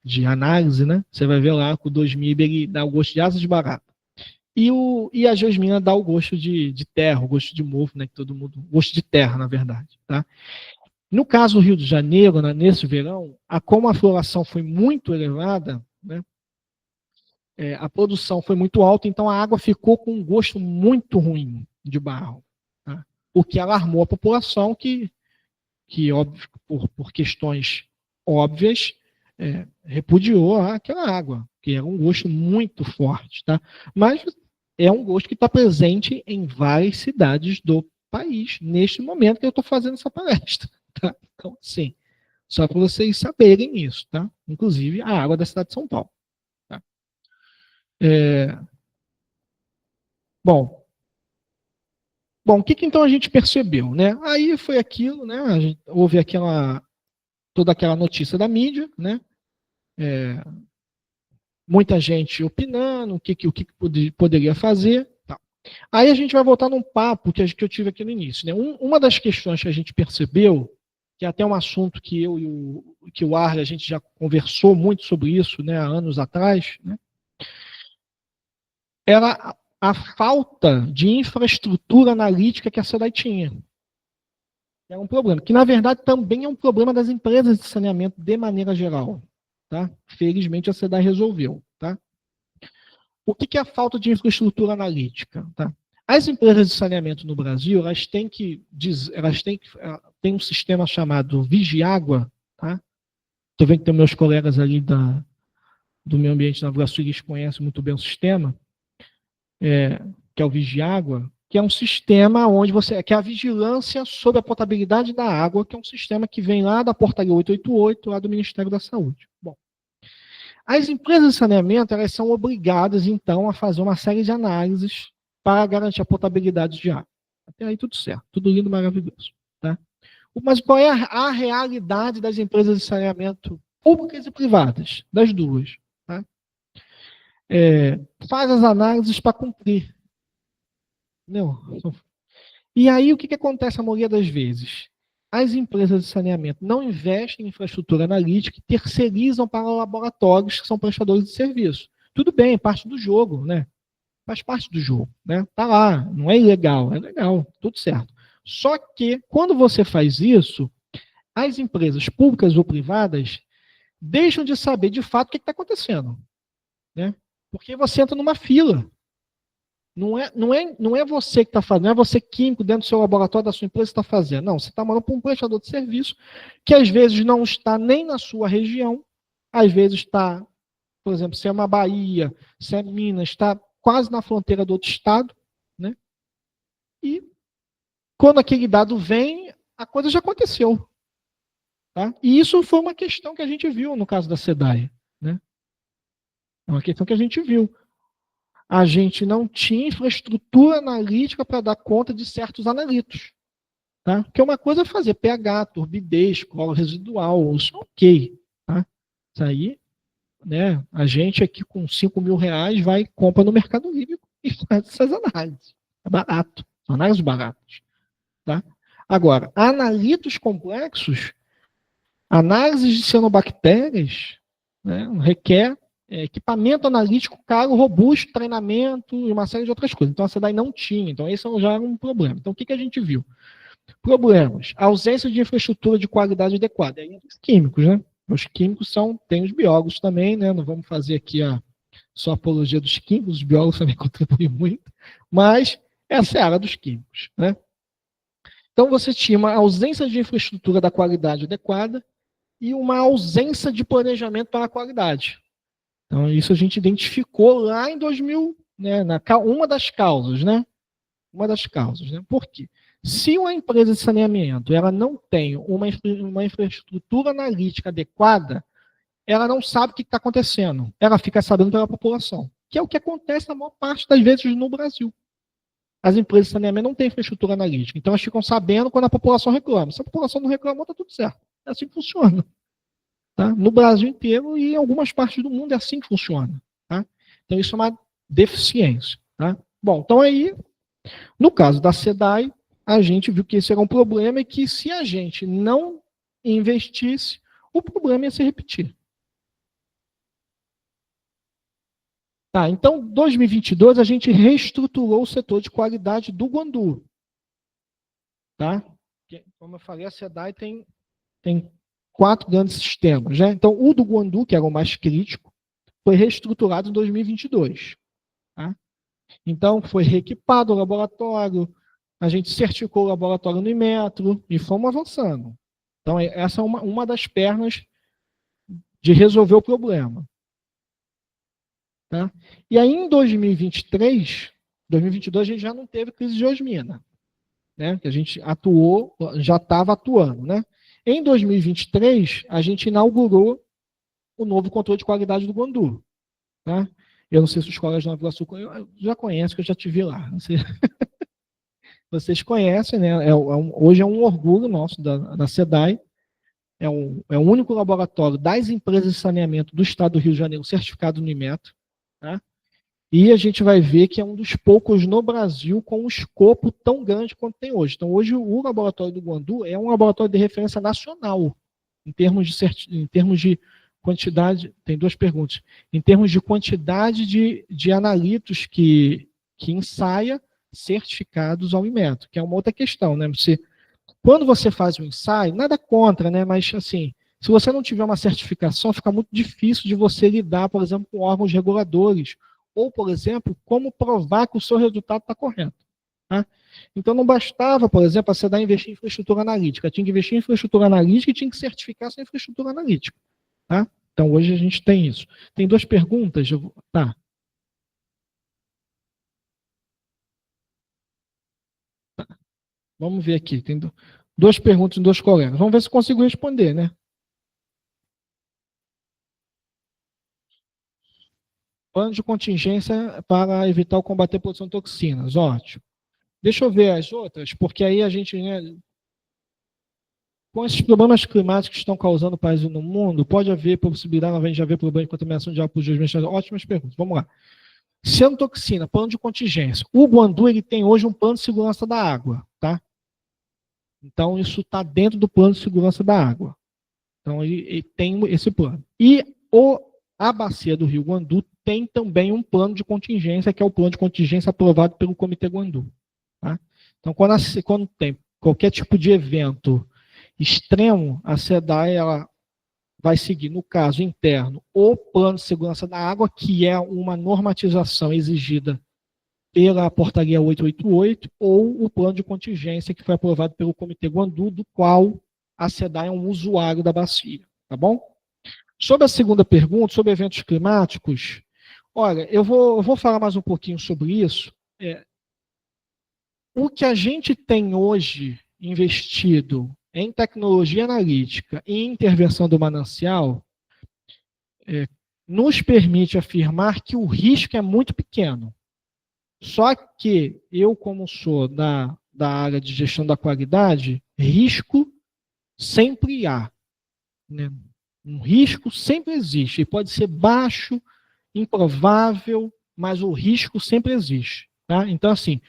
de análise, né? Você vai ver lá que o 2-MIB ele dá o gosto de asa de barata. E a geosmina dá o gosto de terra, o gosto de mofo, né? Que todo mundo, gosto de terra, na verdade, tá? No caso do Rio de Janeiro, né, nesse verão, como a fluoração foi muito elevada, né, a produção foi muito alta, então a água ficou com um gosto muito ruim de barro. Tá? O que alarmou a população, que óbvio, por questões óbvias, repudiou aquela água, que era um gosto muito forte. Tá? Mas é um gosto que está presente em várias cidades do país, neste momento que eu estou fazendo essa palestra. Tá? Então, sim, só para vocês saberem isso, tá? Inclusive a água da cidade de São Paulo. Tá? Bom, o que então a gente percebeu, né? Aí foi aquilo, né? Houve toda aquela notícia da mídia, né? Muita gente opinando o que poderia fazer. Tá. Aí a gente vai voltar num papo que eu tive aqui no início, né? Uma das questões que a gente percebeu, que é até um assunto que eu e o Arle, a gente já conversou muito sobre isso, né, há anos atrás, né, era a falta de infraestrutura analítica que a SEDAI tinha. É um problema, que na verdade também é um problema das empresas de saneamento de maneira geral. Tá? Felizmente a SEDAI resolveu. Tá? O que é a falta de infraestrutura analítica? Tá? As empresas de saneamento no Brasil, elas têm um sistema chamado Vigiágua, tá? Estou vendo que tem meus colegas ali do meio ambiente de Nova Iguaçu, eles conhecem muito bem o sistema, que é o Vigiágua, que é um sistema onde que é a vigilância sobre a potabilidade da água, que é um sistema que vem lá da portaria 888, lá do Ministério da Saúde. Bom, as empresas de saneamento, elas são obrigadas, então, a fazer uma série de análises para garantir a potabilidade de água. Até aí tudo certo, tudo lindo, maravilhoso. Tá? Mas qual é a realidade das empresas de saneamento públicas e privadas? Das duas. Tá? Faz as análises para cumprir. Não. E aí o que acontece a maioria das vezes? As empresas de saneamento não investem em infraestrutura analítica e terceirizam para laboratórios que são prestadores de serviço. Tudo bem, parte do jogo, né? Faz parte do jogo, né? Tá lá, não é ilegal, é legal, tudo certo. Só que, quando você faz isso, as empresas públicas ou privadas deixam de saber de fato o que está acontecendo, né? Porque você entra numa fila. Não é você que está fazendo, não é você químico dentro do seu laboratório da sua empresa que está fazendo. Não, você está mandando para um prestador de serviço que às vezes não está nem na sua região, às vezes está, por exemplo, se é uma Bahia, se é Minas, está quase na fronteira do outro estado, né? E quando aquele dado vem, a coisa já aconteceu. Tá? E isso foi uma questão que a gente viu no caso da SEDAI. Né? É uma questão que a gente viu. A gente não tinha infraestrutura analítica para dar conta de certos analitos. Tá? Porque uma coisa é fazer pH, turbidez, cloro residual, isso é ok. Tá? Isso aí, né, a gente aqui com R$5.000 vai, compra no Mercado Livre e faz essas análises. É barato, são análises baratas. Tá? Agora, analitos complexos, Análise de cianobactérias, né, requer equipamento analítico caro, robusto, treinamento e uma série de outras coisas. Então, a SEDAI não tinha. Então, esse já era um problema. Então, o que a gente viu? Problemas. Ausência de infraestrutura de qualidade adequada. Aí, os químicos, né? Os químicos tem os biólogos também, né? Não vamos fazer aqui só apologia dos químicos, os biólogos também contribuem muito, mas essa é a área dos químicos, né? Então, você tinha uma ausência de infraestrutura da qualidade adequada e uma ausência de planejamento para a qualidade. Então, isso a gente identificou lá em 2000, né? Uma das causas, né? Uma das causas, né? Por quê? Se uma empresa de saneamento ela não tem uma infraestrutura analítica adequada, ela não sabe o que está acontecendo. Ela fica sabendo pela população, que é o que acontece na maior parte das vezes no Brasil. As empresas de saneamento não têm infraestrutura analítica, então elas ficam sabendo quando a população reclama. Se a população não reclamou, está tudo certo. É assim que funciona. Tá? No Brasil inteiro e em algumas partes do mundo é assim que funciona. Tá? Então isso é uma deficiência. Tá? Bom, então aí, no caso da SEDAI, a gente viu que esse era um problema e que se a gente não investisse, o problema ia se repetir. Tá, então, 2022, a gente reestruturou o setor de qualidade do Guandu. Tá? Como eu falei, a SEDAI tem 4 grandes sistemas. Né? Então, o do Guandu, que era o mais crítico, foi reestruturado em 2022. Tá? Então, foi reequipado o laboratório, a gente certificou o laboratório no Inmetro e fomos avançando. Então, essa é uma das pernas de resolver o problema. Tá? E aí, em 2023, 2022, a gente já não teve crise de osmina, né? Que a gente atuou, já estava atuando. Né? Em 2023, a gente inaugurou o novo controle de qualidade do Guandu. Tá? Eu não sei se os colegas de Nova Iguaçu já conhecem, que eu já estive lá. Vocês conhecem, né? Hoje é um orgulho nosso da SEDAI. É o único laboratório das empresas de saneamento do estado do Rio de Janeiro certificado no Inmetro. Tá? E a gente vai ver que é um dos poucos no Brasil com um escopo tão grande quanto tem hoje. Então, hoje, o laboratório do Guandu é um laboratório de referência nacional, em termos de quantidade. Tem 2 perguntas. Em termos de quantidade de analitos que ensaia certificados ao Inmetro, que é uma outra questão. Né? Quando você faz um ensaio, nada contra, né? Mas assim, se você não tiver uma certificação, fica muito difícil de você lidar, por exemplo, com órgãos reguladores, ou, por exemplo, como provar que o seu resultado está correto. Tá? Então, não bastava, por exemplo, a SEDAI investir em infraestrutura analítica. Tinha que investir em infraestrutura analítica e tinha que certificar essa infraestrutura analítica. Tá? Então, hoje a gente tem isso. Tem 2 perguntas? Tá. Vamos ver aqui. Tem 2 perguntas de 2 colegas. Vamos ver se consigo responder, né? Plano de contingência para evitar ou combater a produção de toxinas. Ótimo. Deixa eu ver as outras, porque aí a gente, né, com esses problemas climáticos que estão causando paz no mundo, pode haver possibilidade, novamente, de haver problema de contaminação de água por geometria. Ótimas perguntas. Vamos lá. Cianotoxina, plano de contingência. O Guandu ele tem hoje um plano de segurança da água. Tá? Então, isso está dentro do plano de segurança da água. Então, ele tem esse plano. E a bacia do Rio Guandu tem também um plano de contingência, que é o plano de contingência aprovado pelo Comitê Guandu. Tá? Então, quando tem qualquer tipo de evento extremo, a SEDAI ela vai seguir, no caso interno, o plano de segurança da água, que é uma normatização exigida pela portaria 888, ou o plano de contingência que foi aprovado pelo Comitê Guandu, do qual a SEDAI é um usuário da bacia. Tá bom? Sobre a segunda pergunta, sobre eventos climáticos, olha, eu vou falar mais um pouquinho sobre isso. O que a gente tem hoje investido em tecnologia analítica e intervenção do manancial nos permite afirmar que o risco é muito pequeno. Só que eu, como sou da área de gestão da qualidade, risco sempre há. Né? Um risco sempre existe. E pode ser baixo, improvável, mas o risco sempre existe. Tá? Então, assim,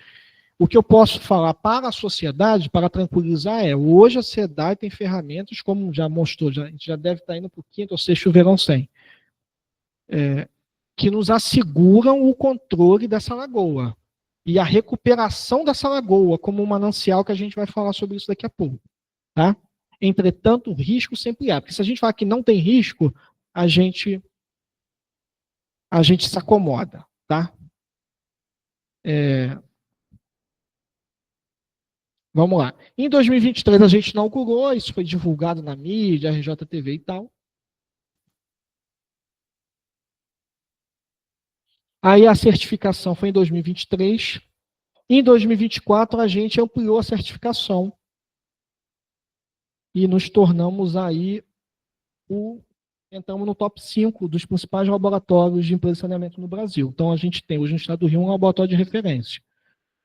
O que eu posso falar para a sociedade, para tranquilizar, hoje a SEDAI tem ferramentas, como já mostrou, a gente já deve estar indo para o 5º ou 6º verão 100, que nos asseguram o controle dessa lagoa e a recuperação dessa lagoa como um manancial, que a gente vai falar sobre isso daqui a pouco. Tá? Entretanto, o risco sempre há, porque se a gente falar que não tem risco, a gente se acomoda. Tá? Vamos lá. Em 2023 a gente inaugurou, isso foi divulgado na mídia, RJTV e tal. Aí a certificação foi em 2023. Em 2024 a gente ampliou a certificação e nos tornamos aí entramos no top 5 dos principais laboratórios de empresa de saneamento no Brasil. Então a gente tem hoje no estado do Rio um laboratório de referência.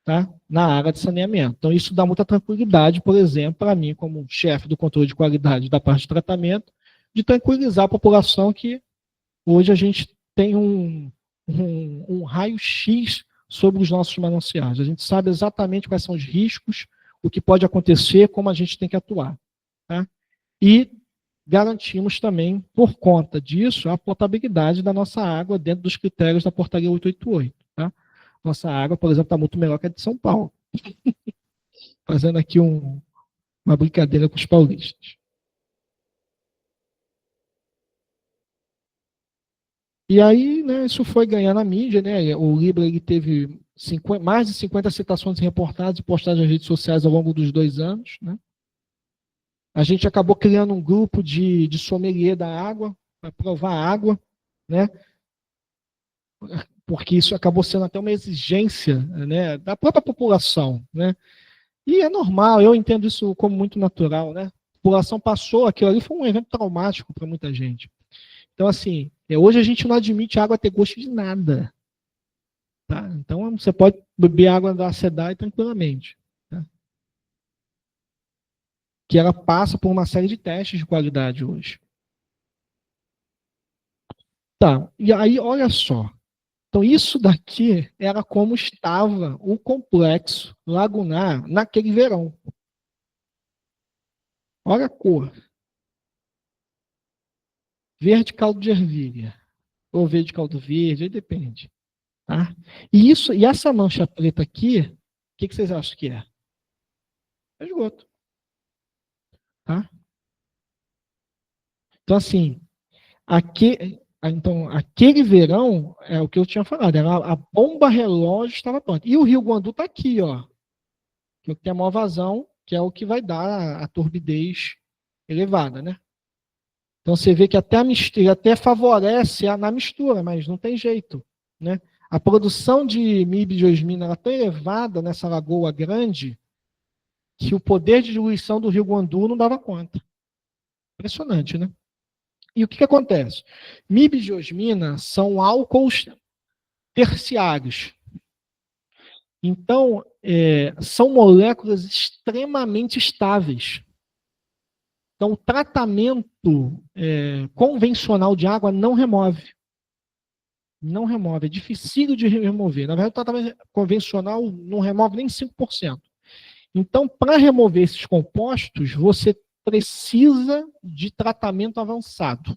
Tá? Na área de saneamento. Então, isso dá muita tranquilidade, por exemplo, para mim, como chefe do controle de qualidade da parte de tratamento, de tranquilizar a população que hoje a gente tem um raio-x sobre os nossos mananciais. A gente sabe exatamente quais são os riscos, o que pode acontecer, como a gente tem que atuar. Tá? E garantimos também, por conta disso, a potabilidade da nossa água dentro dos critérios da portaria 888. Tá? Nossa água, por exemplo, está muito melhor que a de São Paulo. Fazendo aqui uma brincadeira com os paulistas. E aí, né, isso foi ganhando a mídia, né? O Libra ele teve mais de 50 citações em reportagens e postagens nas redes sociais ao longo dos 2 anos. Né? A gente acabou criando um grupo de sommelier da água, para provar a água, né? Porque isso acabou sendo até uma exigência, né, da própria população. Né? E é normal, eu entendo isso como muito natural. Né? A população passou, aquilo ali foi um evento traumático para muita gente. Então, assim, hoje a gente não admite água ter gosto de nada. Tá? Então, você pode beber água da SEDAI tranquilamente. Tá? Que ela passa por uma série de testes de qualidade hoje. Tá, e aí, olha só. Então, isso daqui era como estava o complexo lagunar naquele verão. Olha a cor. Verde caldo de ervilha. Ou verde caldo verde, aí depende. Tá? E essa mancha preta aqui, o que vocês acham que é? É esgoto. Tá? Então, assim, aquele verão, é o que eu tinha falado, a bomba relógio estava pronta. E o Rio Guandu está aqui, ó, que tem a maior vazão, que é o que vai dar a turbidez elevada, né? Então você vê que até a mistura, até favorece na mistura, mas não tem jeito, né? A produção de MIB de osmina é tão elevada nessa lagoa grande que o poder de diluição do Rio Guandu não dava conta. Impressionante, né? E o que acontece? MIB de osmina são álcools terciários. Então, são moléculas extremamente estáveis. Então, o tratamento convencional de água não remove. Não remove, é difícil de remover. Na verdade, o tratamento convencional não remove nem 5%. Então, para remover esses compostos, você precisa de tratamento avançado.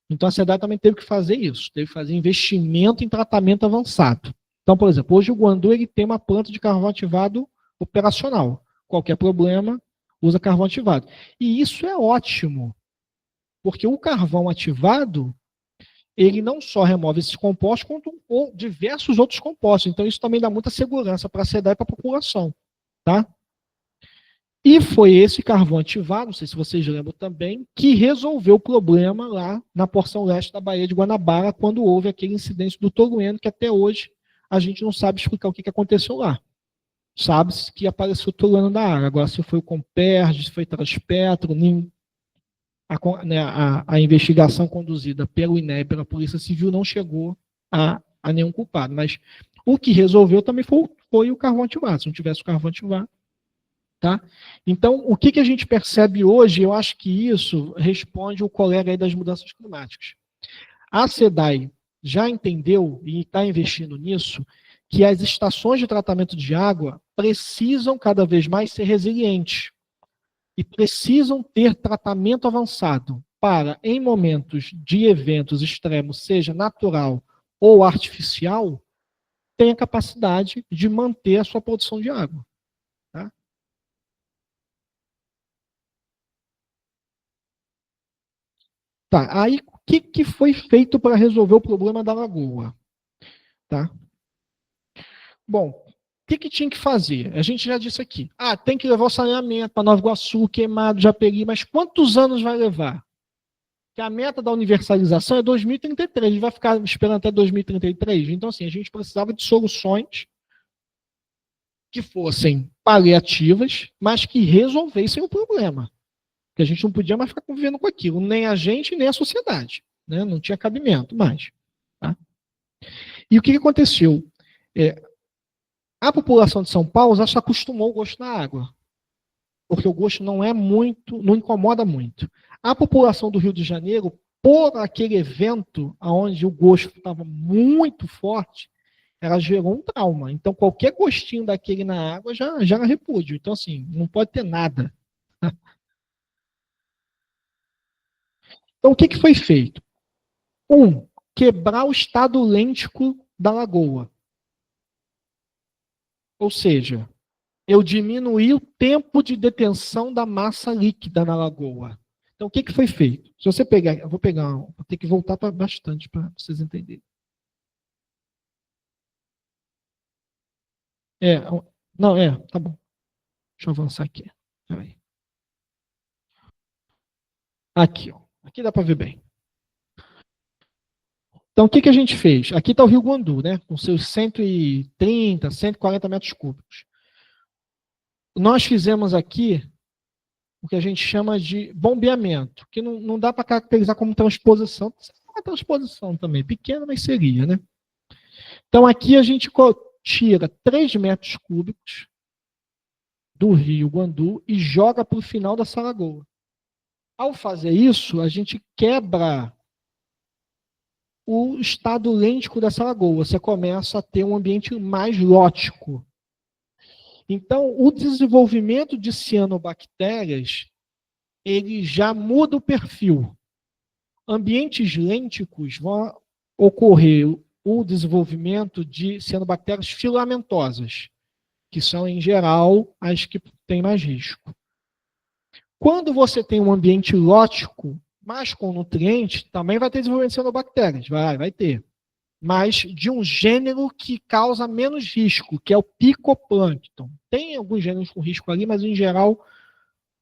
Então, a SEDAI também teve que fazer isso, teve que fazer investimento em tratamento avançado. Então, por exemplo, hoje o Guandu ele tem uma planta de carvão ativado operacional. Qualquer problema, usa carvão ativado. E isso é ótimo, porque o carvão ativado, ele não só remove esses compostos, quanto diversos outros compostos. Então, isso também dá muita segurança para a SEDAI e para a população. Tá? E foi esse carvão ativado, não sei se vocês lembram também, que resolveu o problema lá na porção leste da Baía de Guanabara, quando houve aquele incidente do tolueno, que até hoje a gente não sabe explicar o que aconteceu lá. Sabe-se que apareceu o tolueno da água. Agora, se foi o Comperj, se foi Transpetro, a investigação conduzida pelo INEP, pela Polícia Civil, não chegou a nenhum culpado. Mas o que resolveu também foi o carvão ativado. Se não tivesse o carvão ativado. Tá? Então, o que a gente percebe hoje, eu acho que isso responde o colega aí das mudanças climáticas. A SEDAI já entendeu e está investindo nisso, que as estações de tratamento de água precisam cada vez mais ser resilientes e precisam ter tratamento avançado para, em momentos de eventos extremos, seja natural ou artificial, tenha capacidade de manter a sua produção de água. Tá? Tá, aí o que foi feito para resolver o problema da lagoa? Tá? Bom, o que tinha que fazer? A gente já disse aqui. Tem que levar o saneamento para Nova Iguaçu, Queimado, Japeri, mas quantos anos vai levar? Que a meta da universalização é 2033, a gente vai ficar esperando até 2033. Então, assim, a gente precisava de soluções que fossem paliativas, mas que resolvessem o problema. Porque a gente não podia mais ficar convivendo com aquilo, nem a gente, nem a sociedade. Né? Não tinha cabimento mais. Tá? E o que aconteceu? A população de São Paulo já se acostumou ao gosto da água, porque o gosto não é muito, não incomoda muito. A população do Rio de Janeiro, por aquele evento onde o gosto estava muito forte, ela gerou um trauma. Então, qualquer gostinho daquele na água já era repúdio. Então, assim, não pode ter nada. Então, o que foi feito? Quebrar o estado lêntico da lagoa. Ou seja, eu diminuí o tempo de detenção da massa líquida na lagoa. Então, o que foi feito? Se você pegar, vou ter que voltar para bastante para vocês entenderem. Tá bom. Deixa eu avançar aqui. Peraí. Aqui, ó. Aqui dá para ver bem. Então, o que a gente fez? Aqui está o Rio Guandu, né? Com seus 130, 140 metros cúbicos. Nós fizemos aqui o que a gente chama de bombeamento, que não dá para caracterizar como transposição. É uma transposição também, pequena, mas seria, né? Então, aqui a gente tira 3 metros cúbicos do Rio Guandu e joga para o final dessa lagoa. Ao fazer isso, a gente quebra o estado lêntico dessa lagoa. Você começa a ter um ambiente mais lótico. Então, o desenvolvimento de cianobactérias, ele já muda o perfil. Ambientes lênticos vão ocorrer o desenvolvimento de cianobactérias filamentosas, que são, em geral, as que têm mais risco. Quando você tem um ambiente lótico, mas com nutrientes, também vai ter desenvolvimento de cianobactérias, vai ter. Mas de um gênero que causa menos risco, que é o picoplâncton. Tem alguns gêneros com risco ali, mas em geral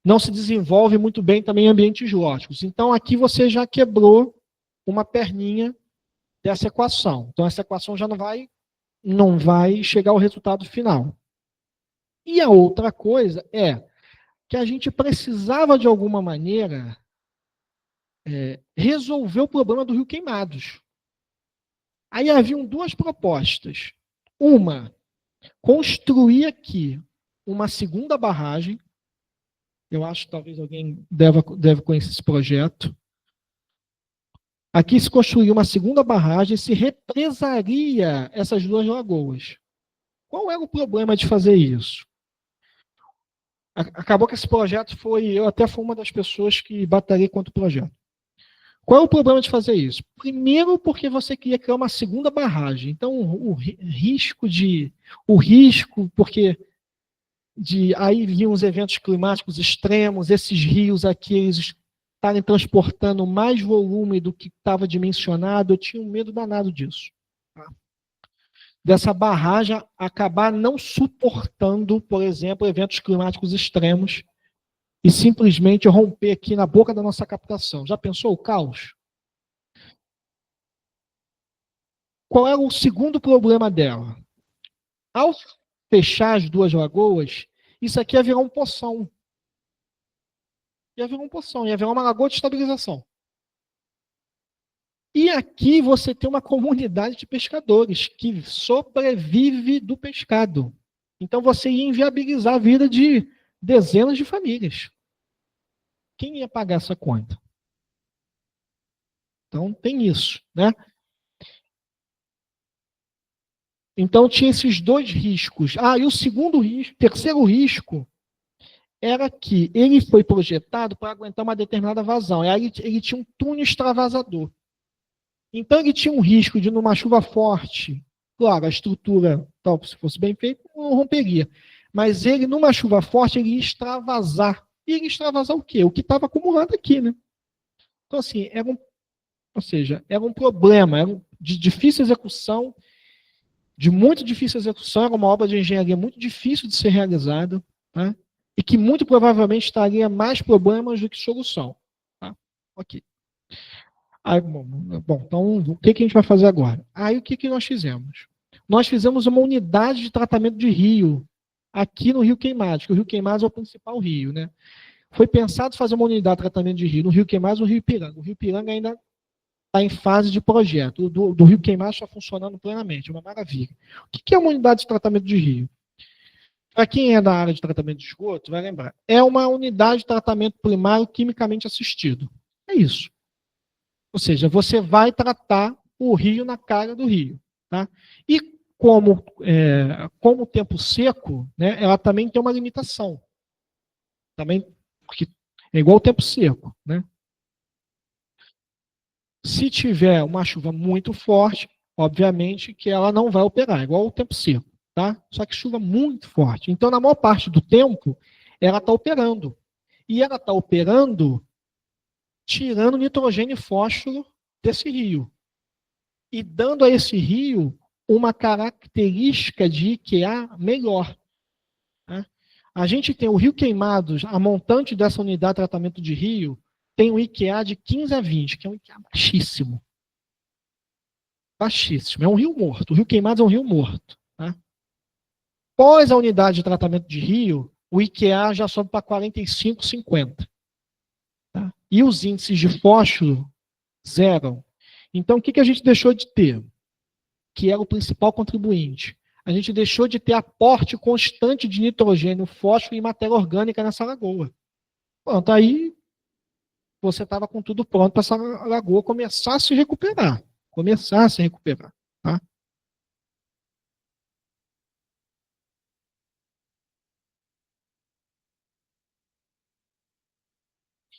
não se desenvolve muito bem também em ambientes lóticos. Então aqui você já quebrou uma perninha dessa equação. Então essa equação já não vai chegar ao resultado final. E a outra coisa é que a gente precisava de alguma maneira resolver o problema do Rio Queimados. Aí haviam 2 propostas. Uma, construir aqui uma segunda barragem. Eu acho que talvez alguém deve conhecer esse projeto. Aqui se construiria uma segunda barragem, se represaria essas 2 lagoas. Qual era o problema de fazer isso? Acabou que esse projeto eu até fui uma das pessoas que batalhei contra o projeto. Qual é o problema de fazer isso? Primeiro, porque você queria criar uma segunda barragem. Então, o risco, porque aí vinham os eventos climáticos extremos, esses rios aqui, eles estarem transportando mais volume do que estava dimensionado, eu tinha um medo danado disso. Tá? Dessa barragem acabar não suportando, por exemplo, eventos climáticos extremos, e simplesmente romper aqui na boca da nossa captação. Já pensou o caos? Qual é o segundo problema dela? Ao fechar as 2 lagoas, isso aqui ia virar um poção. Ia virar uma lagoa de estabilização. E aqui você tem uma comunidade de pescadores que sobrevive do pescado. Então você ia inviabilizar a vida de dezenas de famílias. Quem ia pagar essa conta? Então tem isso, né? Então tinha esses dois riscos. E o segundo risco, terceiro risco, era que ele foi projetado para aguentar uma determinada vazão. Aí ele tinha um túnel extravasador. Então ele tinha um risco de, numa chuva forte, claro, a estrutura, tal, se fosse bem feita, não romperia. Mas ele, numa chuva forte, ele ia extravasar. E ele ia extravasar o quê? O que estava acumulado aqui, né? Então, assim, era um problema, de difícil execução, de muito difícil execução, era uma obra de engenharia muito difícil de ser realizada, tá? E que muito provavelmente estaria mais problemas do que solução. Tá? Ok. Aí, bom, então o que a gente vai fazer agora? Aí o que nós fizemos? Nós fizemos uma unidade de tratamento de rio aqui no Rio Queimados, que o Rio Queimados é o principal rio, né? Foi pensado fazer uma unidade de tratamento de rio no Rio Queimados e no Rio Ipiranga. O Rio Ipiranga ainda está em fase de projeto. O do Rio Queimados está funcionando plenamente, é uma maravilha. O que é uma unidade de tratamento de rio? Para quem é da área de tratamento de esgoto, vai lembrar. É uma unidade de tratamento primário quimicamente assistido. É isso. Ou seja, você vai tratar o rio na cara do rio. Tá? E como o tempo seco, né, ela também tem uma limitação. Também, porque é igual o tempo seco. Né? Se tiver uma chuva muito forte, obviamente que ela não vai operar, igual o tempo seco. Tá? Só que chuva muito forte. Então, na maior parte do tempo, ela está operando. E ela está operando tirando nitrogênio e fósforo desse rio. E dando a esse rio uma característica de IQA melhor. Tá? A gente tem o Rio Queimados, a montante dessa unidade de tratamento de rio, tem um IQA de 15 a 20, que é um IQA baixíssimo. Baixíssimo. É um rio morto. O Rio Queimados é um rio morto. Tá? Após a unidade de tratamento de rio, o IQA já sobe para 45, 50. Tá? E os índices de fósforo zeram. Então, o que a gente deixou de ter? Que era o principal contribuinte. A gente deixou de ter aporte constante de nitrogênio, fósforo e matéria orgânica nessa lagoa. Pronto, aí você estava com tudo pronto para essa lagoa começar a se recuperar. Tá?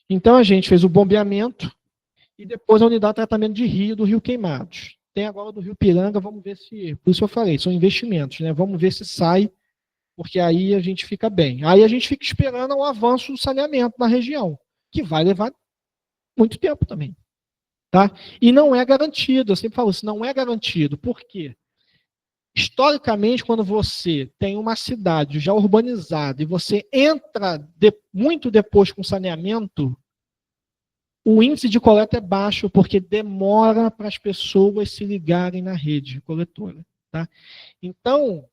Então a gente fez o bombeamento e depois a unidade de tratamento de rio do Rio Queimados. Tem agora do Rio Piranga, vamos ver se... Por isso eu falei, são investimentos, né? Vamos ver se sai, porque aí a gente fica bem. Aí a gente fica esperando o avanço do saneamento na região, que vai levar muito tempo também. Tá? E não é garantido, eu sempre falo isso, não é garantido. Por quê? Historicamente, quando você tem uma cidade já urbanizada e você entra muito depois com saneamento, o índice de coleta é baixo porque demora para as pessoas se ligarem na rede coletora. Tá? Então,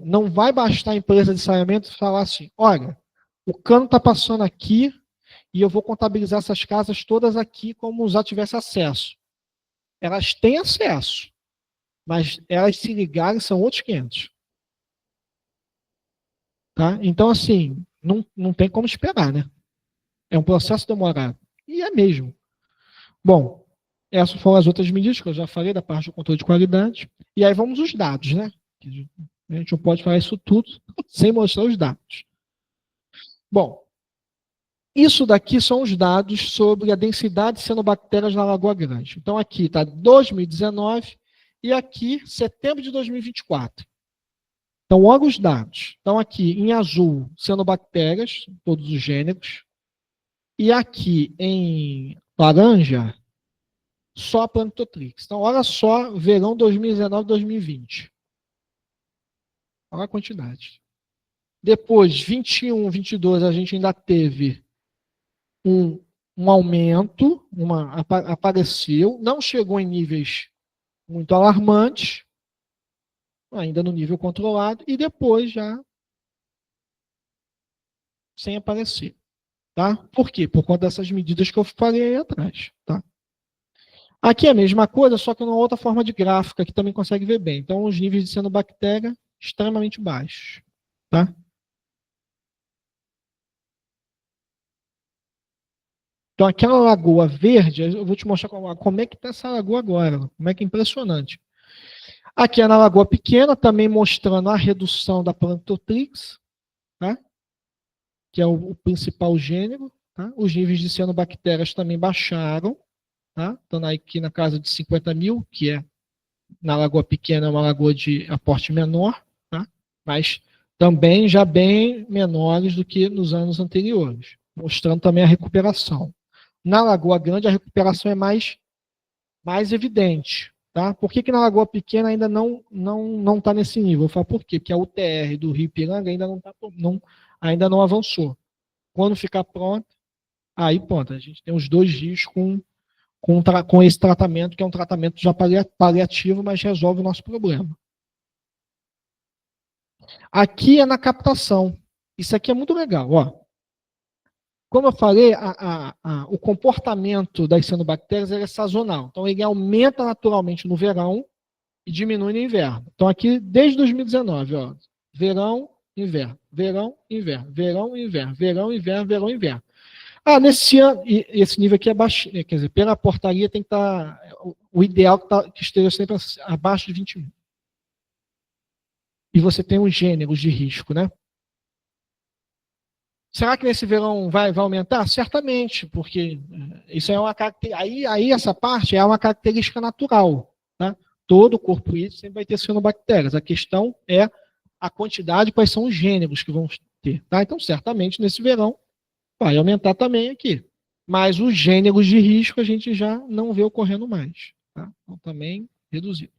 não vai bastar a empresa de saneamento falar assim, olha, o cano está passando aqui e eu vou contabilizar essas casas todas aqui como já tivesse acesso. Elas têm acesso, mas elas se ligarem são outros 500. Tá? Então, assim, não tem como esperar, né? É um processo demorado. E é mesmo. Bom, essas foram as outras medidas que eu já falei da parte do controle de qualidade. E aí vamos os dados, né? A gente não pode falar isso tudo sem mostrar os dados. Bom, isso daqui são os dados sobre a densidade de cianobactérias na Lagoa Grande. Então, aqui está 2019 e aqui setembro de 2024. Então, olha os dados. Então, aqui em azul, cianobactérias, todos os gêneros. E aqui em laranja, só Planetotrix. Então, olha só, verão 2019, 2020. Olha a quantidade. Depois, 21, 22, a gente ainda teve um aumento, apareceu, não chegou em níveis muito alarmantes, ainda no nível controlado, e depois já sem aparecer. Tá? Por quê? Por conta dessas medidas que eu falei aí atrás. Tá? Aqui é a mesma coisa, só que numa outra forma de gráfica, que também consegue ver bem. Então, os níveis de cianobactéria extremamente baixos. Tá? Então, aquela lagoa verde, eu vou te mostrar como é que está essa lagoa agora, como é que é impressionante. Aqui é na Lagoa Pequena, também mostrando a redução da Plantotrix, tá? Que é o principal gênero. Tá? Os níveis de cianobactérias também baixaram, tá? Estão aqui na casa de 50 mil, que é na Lagoa Pequena, uma lagoa de aporte menor, tá? Mas também já bem menores do que nos anos anteriores, mostrando também a recuperação. Na Lagoa Grande, a recuperação é mais evidente. Tá? Por que na Lagoa Pequena ainda não está nesse nível? Eu falo por quê? Porque a UTR do Rio Ipiranga ainda não avançou. Quando ficar pronto, aí pronto, a gente tem os 2 dias com esse tratamento, que é um tratamento já paliativo, mas resolve o nosso problema. Aqui é na captação. Isso aqui é muito legal. Ó. Como eu falei, o comportamento das cianobactérias é sazonal. Então, ele aumenta naturalmente no verão e diminui no inverno. Então, aqui, desde 2019, ó, verão, inverno, verão, inverno, verão, inverno, verão, inverno, verão, inverno. Nesse ano, esse nível aqui é baixo, quer dizer, pela portaria tem que estar, o ideal que esteja sempre abaixo de 21. E você tem os gêneros de risco, né? Será que nesse verão vai aumentar? Certamente, porque isso é uma característica. Aí essa parte é uma característica natural. Tá? Todo corpo hídrico sempre vai ter cianobactérias. A questão é a quantidade, quais são os gêneros que vão ter. Tá? Então, certamente, nesse verão, vai aumentar também aqui. Mas os gêneros de risco a gente já não vê ocorrendo mais. Tá? Então, também reduzido.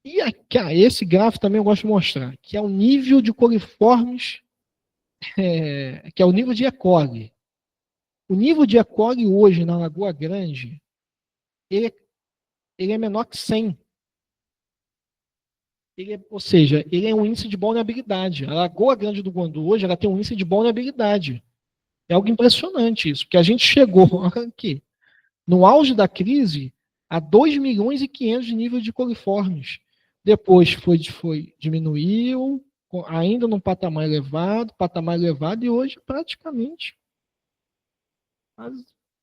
E aqui, esse gráfico também eu gosto de mostrar, que é o nível de coliformes, que é o nível de E. coli. O nível de E. coli hoje na Lagoa Grande, ele é menor que 100. Ou seja, ele é um índice de vulnerabilidade. A Lagoa Grande do Guandu hoje ela tem um índice de vulnerabilidade. É algo impressionante isso, porque a gente chegou aqui, no auge da crise, a 2 milhões e 500 de nível de coliformes. Depois diminuiu, ainda num patamar elevado, e hoje praticamente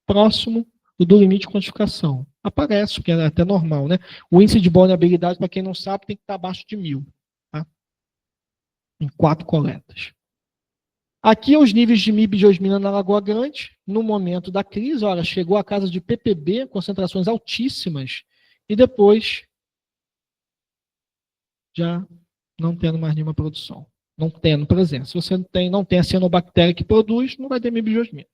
próximo do limite de quantificação. Aparece, o que é até normal, né? O índice de vulnerabilidade, para quem não sabe, tem que estar abaixo de 1000, tá? Em 4 coletas. Aqui os níveis de MIB de osmina na Lagoa Grande, no momento da crise, olha, chegou a casa de ppb, concentrações altíssimas, e depois já não tendo mais nenhuma produção, não tendo presença. Se você não tem a cianobactéria que produz, não vai ter MIB de osmina.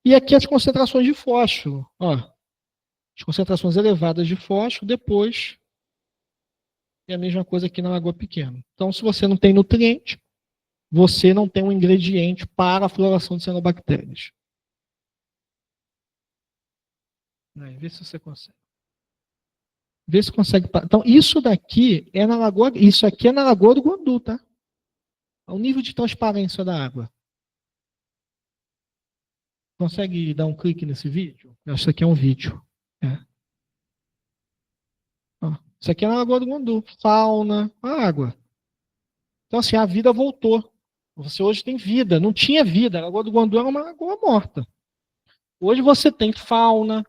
E aqui as concentrações de fósforo, ó, as concentrações elevadas de fósforo, depois é a mesma coisa aqui na Lagoa Pequena. Então, se você não tem nutriente, você não tem um ingrediente para a floração de cianobactérias. Vê se você consegue. Vê se consegue. Então, isso daqui é na Lagoa. Isso aqui é na Lagoa do Guandu, tá? O nível de transparência da água. Consegue dar um clique nesse vídeo? Isso aqui é um vídeo. Isso aqui é na Lagoa do Guandu. Fauna, a água. Então, assim, a vida voltou. Você hoje tem vida. Não tinha vida. A Lagoa do Guandu era uma lagoa morta. Hoje você tem fauna.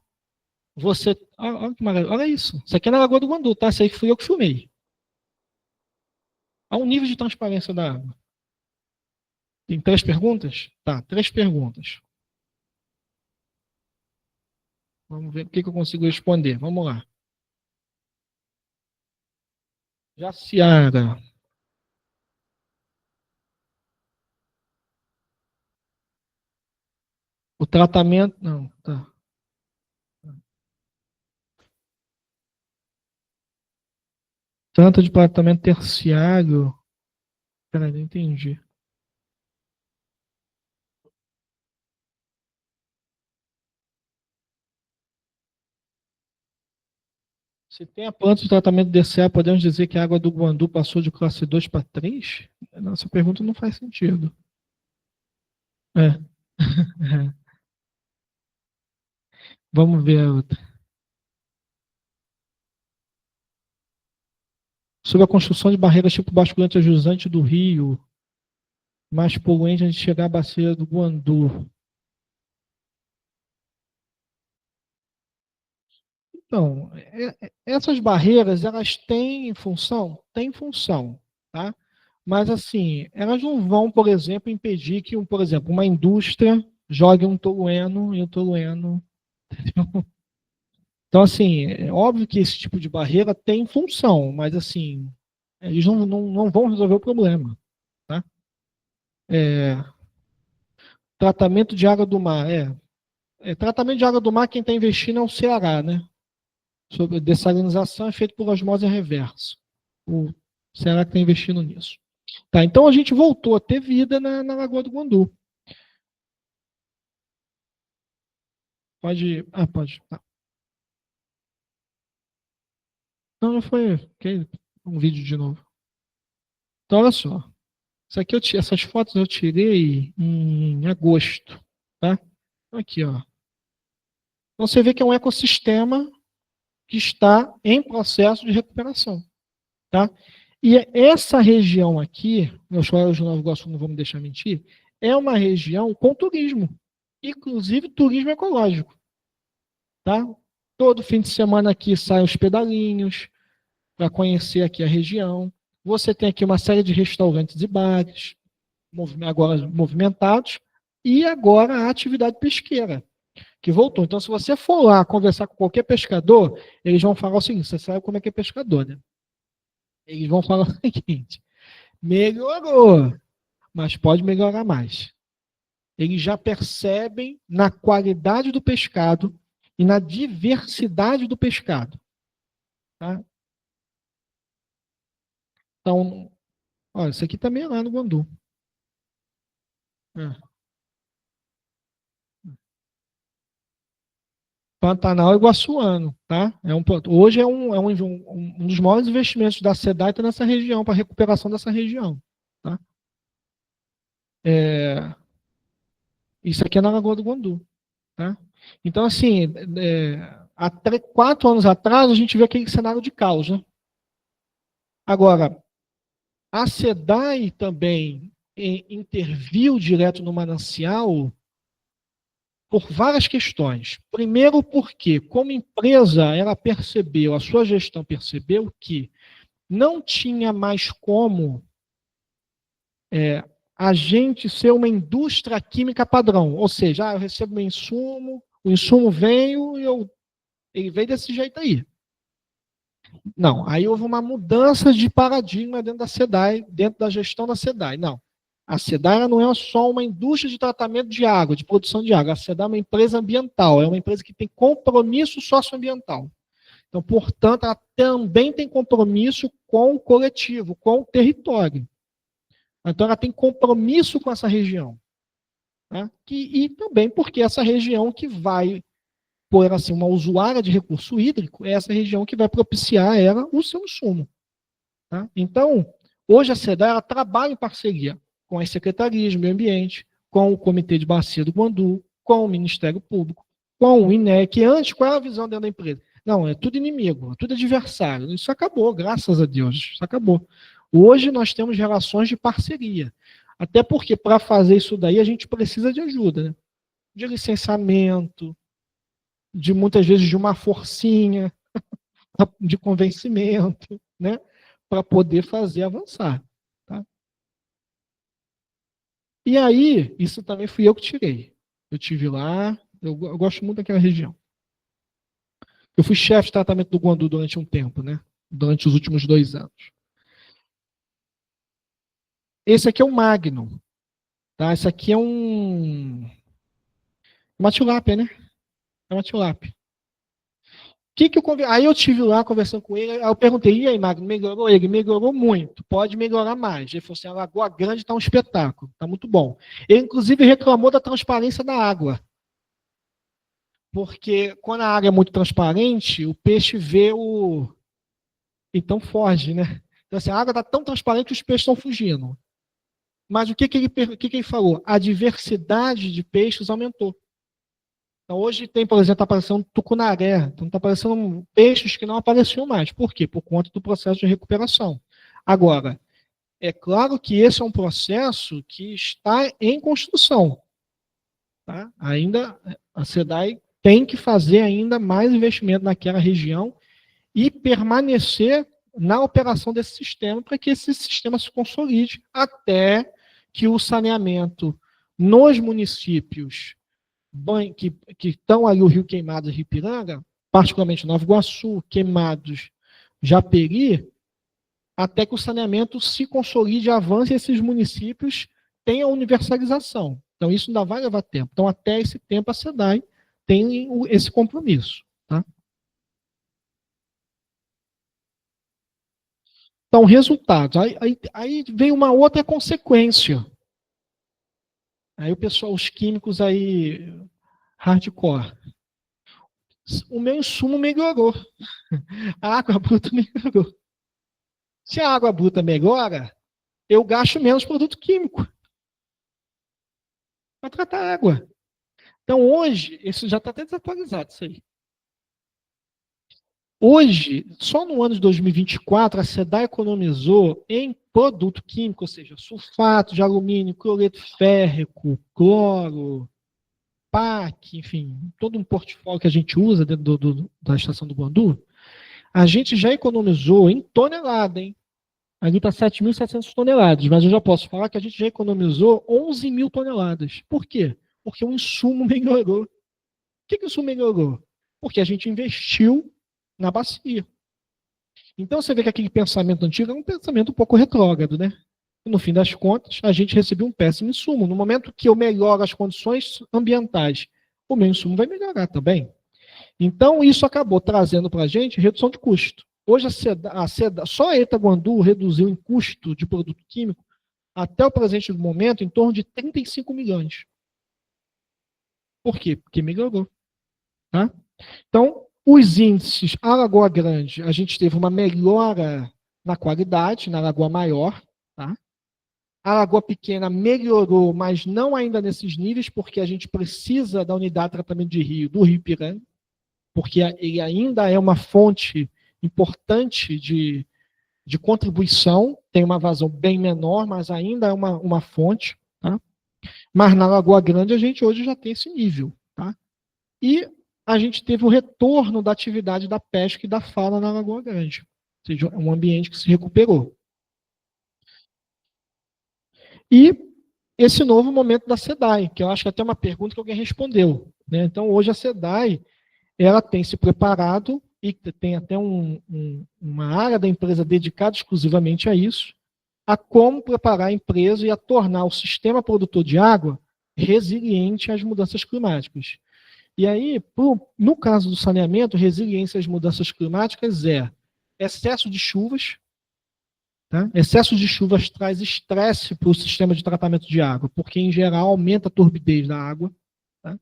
Olha que maravilha. Olha isso. Isso aqui é na Lagoa do Guandu, tá? Isso aí fui eu que filmei. Olha o nível de transparência da água. Tem 3 perguntas? Tá, 3 perguntas. Vamos ver o que eu consigo responder. Vamos lá. Jaciara. O tratamento. Não, tá. Tanto de tratamento terciário. Peraí, não entendi. Se tem a planta de tratamento DCA, podemos dizer que a água do Guandu passou de classe 2 para 3? Nossa pergunta não faz sentido. Vamos ver a outra. Sobre a construção de barreiras tipo basculante ajusante do rio, mais poluente antes de chegar à bacia do Guandu. Então, essas barreiras, elas têm função? Têm função, tá? Mas, assim, elas não vão, por exemplo, impedir que, por exemplo, uma indústria jogue um tolueno e o tolueno... Então, assim, é óbvio que esse tipo de barreira tem função, mas, assim, eles não vão resolver o problema, tá? Tratamento de água do mar, tratamento de água do mar, quem está investindo é o Ceará, né? Sobre dessalinização é feito por osmose reversa. O Ceará que está investindo nisso. Tá, então a gente voltou a ter vida na Lagoa do Guandu. Pode. Ah, pode. Tá. Não, já foi. Okay, um vídeo de novo. Então, olha só. Isso aqui essas fotos eu tirei em agosto. Tá? Aqui, ó. Então você vê que é um ecossistema que está em processo de recuperação. Tá? E essa região aqui, meus colegas de Nova Iguaçu não vão me deixar mentir, é uma região com turismo, inclusive turismo ecológico. Tá? Todo fim de semana aqui saem os pedalinhos para conhecer aqui a região. Você tem aqui uma série de restaurantes e bares, agora movimentados, e agora a atividade pesqueira, que voltou. Então, se você for lá conversar com qualquer pescador, eles vão falar o seguinte, você sabe como é que é pescador, né? Eles vão falar o seguinte, melhorou, mas pode melhorar mais. Eles já percebem na qualidade do pescado e na diversidade do pescado. Tá? Então, olha, isso aqui também é lá no Guandu. Pantanal Iguaçuano, tá? Hoje é um dos maiores investimentos da SEDAI está nessa região, para a recuperação dessa região. Tá? Isso aqui é na Lagoa do Guandu. Tá? Então, assim, há 4 anos atrás, a gente vê aquele cenário de caos. Né? Agora, a SEDAI também interviu direto no manancial por várias questões. Primeiro porque, como empresa, ela percebeu, a sua gestão percebeu que não tinha mais como a gente ser uma indústria química padrão. Ou seja, eu recebo meu insumo, o insumo veio e ele veio desse jeito aí. Não, aí houve uma mudança de paradigma dentro da SEDAI, dentro da gestão da SEDAI. Não, a SEDAI não é só uma indústria de tratamento de água, de produção de água. A SEDAI é uma empresa ambiental, é uma empresa que tem compromisso socioambiental. Então, portanto, ela também tem compromisso com o coletivo, com o território. Então, ela tem compromisso com essa região. Né? E também porque essa região que vai, por assim, uma usuária de recurso hídrico, é essa região que vai propiciar a ela o seu insumo. Tá? Então, hoje a SEDAI ela trabalha em parceria com as secretarias de meio ambiente, com o Comitê de Bacia do Guandu, com o Ministério Público, com o INEC. Antes, qual era a visão dentro da empresa? Não, é tudo inimigo, é tudo adversário. Isso acabou, graças a Deus, isso acabou. Hoje nós temos relações de parceria. Até porque, para fazer isso daí, a gente precisa de ajuda, né? De licenciamento, de muitas vezes de uma forcinha, de convencimento, né? Para poder fazer avançar. Tá? E aí, isso também fui eu que tirei. Eu tive lá, eu gosto muito daquela região. Eu fui chefe de tratamento do Guandu durante um tempo, né? Durante os últimos 2 anos. Esse aqui é o Magno. Tá? Esse aqui é uma tilápia, né? É uma tilápia. Aí eu tive lá conversando com ele, aí eu perguntei, e aí, Magno, melhorou? Ele melhorou muito, pode melhorar mais. Ele falou assim, a Lagoa Grande está um espetáculo, está muito bom. Ele, inclusive, reclamou da transparência da água. Porque quando a água é muito transparente, o peixe vê então foge, né? Então, assim, a água está tão transparente que os peixes estão fugindo. Mas o que ele falou? A diversidade de peixes aumentou. Então, hoje tem, por exemplo, está aparecendo tucunaré, então está aparecendo peixes que não apareciam mais. Por quê? Por conta do processo de recuperação. Agora, é claro que esse é um processo que está em construção. Tá? Ainda a SEDAI tem que fazer ainda mais investimento naquela região e permanecer na operação desse sistema para que esse sistema se consolide até que o saneamento nos municípios que estão ali o Rio Queimados e Rio Ipiranga, particularmente Nova Iguaçu, Queimados, Japeri, até que o saneamento se consolide, avance e esses municípios tenham universalização. Então, isso ainda vai levar tempo. Então, até esse tempo, a SEDAI tem esse compromisso. Tá? Então, resultados. Aí vem uma outra consequência. Aí o pessoal, os químicos aí, hardcore. O meu insumo melhorou. A água bruta melhorou. Se a água bruta melhora, eu gasto menos produto químico para tratar a água. Então, hoje, isso já está até desatualizado, isso aí. Hoje, só no ano de 2024, a SEDAI economizou em produto químico, ou seja, sulfato de alumínio, cloreto férrico, cloro, PAC, enfim, todo um portfólio que a gente usa dentro da estação do Guandu, a gente já economizou em tonelada, hein? Ali está 7.700 toneladas, mas eu já posso falar que a gente já economizou 11 mil toneladas. Por quê? Porque o insumo melhorou. Por que o insumo melhorou? Porque a gente investiu na bacia. Então você vê que aquele pensamento antigo é um pensamento um pouco retrógrado, né? E no fim das contas, a gente recebeu um péssimo insumo. No momento que eu melhoro as condições ambientais, o meu insumo vai melhorar também. Então, isso acabou trazendo para a gente redução de custo. Hoje, só a ETA Guandu reduziu em custo de produto químico, até o presente momento, em torno de 35 milhões. Por quê? Porque melhorou. Tá? Então, os índices, a Lagoa Grande, a gente teve uma melhora na qualidade, na Lagoa Maior. Tá? A Lagoa Pequena melhorou, mas não ainda nesses níveis, porque a gente precisa da unidade de tratamento de rio do Rio Ipiranga, porque ele ainda é uma fonte importante de contribuição, tem uma vazão bem menor, mas ainda é uma fonte. Tá? Mas na Lagoa Grande a gente hoje já tem esse nível. Tá? E a gente teve o retorno da atividade da pesca e da fauna na Lagoa Grande, ou seja, é um ambiente que se recuperou. E esse novo momento da SEDAI, que eu acho que até uma pergunta que alguém respondeu. Né? Então, hoje a SEDAI ela tem se preparado e tem até uma área da empresa dedicada exclusivamente a isso, a como preparar a empresa e a tornar o sistema produtor de água resiliente às mudanças climáticas. E aí, no caso do saneamento, resiliência às mudanças climáticas é excesso de chuvas. Tá? Excesso de chuvas traz estresse para o sistema de tratamento de água, porque, em geral, aumenta a turbidez da água. Tá?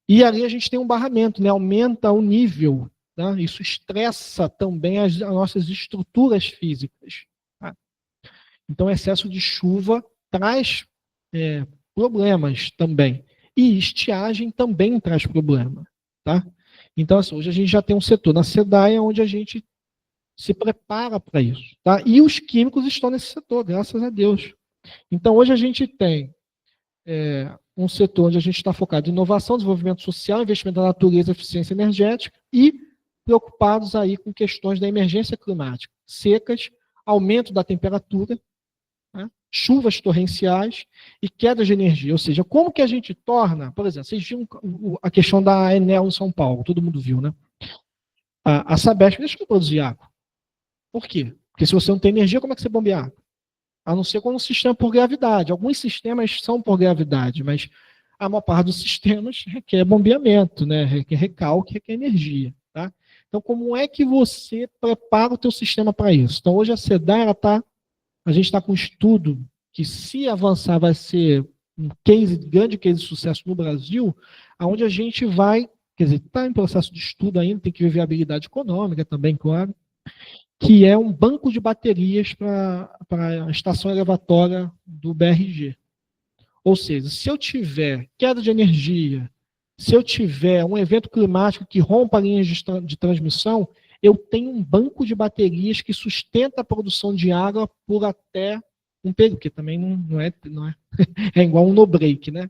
E ali a gente tem um barramento, né? Aumenta o nível. Tá? Isso estressa também as nossas estruturas físicas. Tá? Então, excesso de chuva traz problemas também. E estiagem também traz problema. Tá? Então, assim, hoje a gente já tem um setor na SEDAI onde a gente se prepara para isso. Tá? E os químicos estão nesse setor, graças a Deus. Então, hoje a gente tem um setor onde a gente está focado em inovação, desenvolvimento social, investimento na natureza, eficiência energética e preocupados aí com questões da emergência climática, secas, aumento da temperatura, né? Chuvas torrenciais e quedas de energia. Ou seja, como que a gente torna, por exemplo, vocês viram a questão da Enel em São Paulo, todo mundo viu, né? A Sabesp deixa de produzir água. Por quê? Porque se você não tem energia, como é que você bombeia água? A não ser com um sistema por gravidade. Alguns sistemas são por gravidade, mas a maior parte dos sistemas requer bombeamento, né? Requer recalque, requer energia. Tá? Então, como é que você prepara o teu sistema para isso? Então, hoje a SEDAI, a gente está com um estudo que, se avançar, vai ser um grande case de sucesso no Brasil, onde a gente vai, quer dizer, está em processo de estudo ainda, tem que ver viabilidade econômica também, claro, que é um banco de baterias para a estação elevatória do BRG. Ou seja, se eu tiver queda de energia, se eu tiver um evento climático que rompa linhas de transmissão, eu tenho um banco de baterias que sustenta a produção de água por até um período, porque também não é é igual um no-break, né?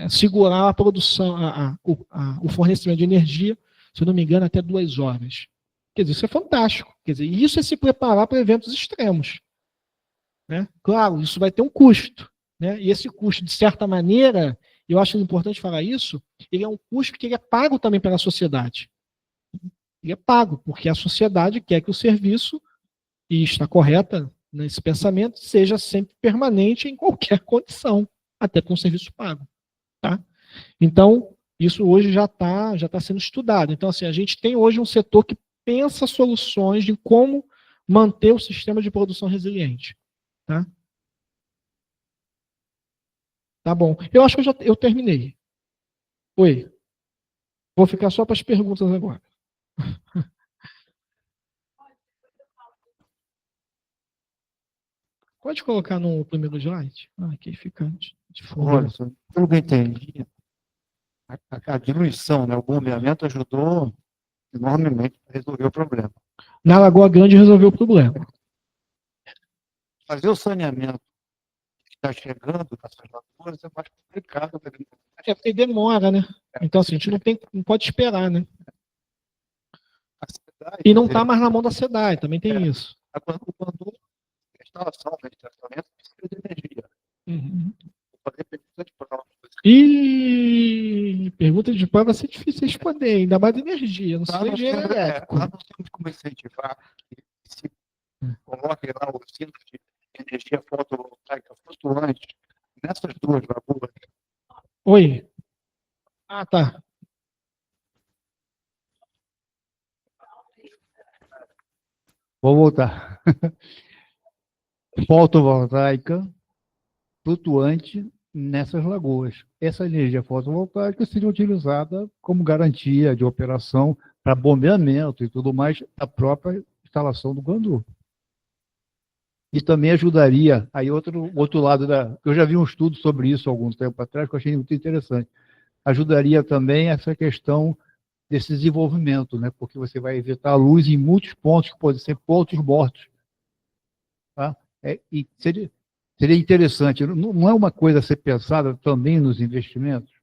segurar a produção, o fornecimento de energia, se eu não me engano, até 2 horas. Quer dizer, isso é fantástico. Quer dizer, isso é se preparar para eventos extremos. Né? Claro, isso vai ter um custo. Né? E esse custo, de certa maneira, eu acho importante falar isso, ele é um custo que ele é pago também pela sociedade. Ele é pago, porque a sociedade quer que o serviço, e está correta nesse pensamento, seja sempre permanente em qualquer condição, até com um serviço pago. Tá? Então, isso hoje já tá sendo estudado. Então, assim, a gente tem hoje um setor que pensa soluções de como manter o sistema de produção resiliente. Tá? Tá bom. Eu acho que eu terminei. Oi. Vou ficar só para as perguntas agora. Pode colocar no primeiro slide? Aqui fica de fundo. Olha, pelo que eu entendi, a diluição, né, o bombeamento ajudou enormemente a resolver o problema. Na Lagoa Grande resolveu o problema. Fazer o saneamento que está chegando nessas lagoas é mais complicado. É porque demora, né? Então, assim, a gente não pode esperar, né? E não está mais na mão da SEDAI, também tem isso. Quando a instalação de tratamento precisa de energia. Uhum. Vou fazer pergunta de prova. Pergunta de prova vai ser difícil responder, ainda mais energia, não sei engenheiro elétrico. Lá nós temos como incentivar que se coloque lá o centro de energia fotovoltaica flutuante nessas 2 lagoas. Oi. Ah, tá. Vou voltar. Fotovoltaica flutuante nessas lagoas. Essa energia fotovoltaica seria utilizada como garantia de operação para bombeamento e tudo mais da própria instalação do Guandu. E também ajudaria, aí outro lado eu já vi um estudo sobre isso há algum tempo atrás, que eu achei muito interessante. Ajudaria também essa questão desse desenvolvimento, né? Porque você vai evitar a luz em muitos pontos, que podem ser pontos mortos. Tá? E seria interessante, não é uma coisa a ser pensada também nos investimentos?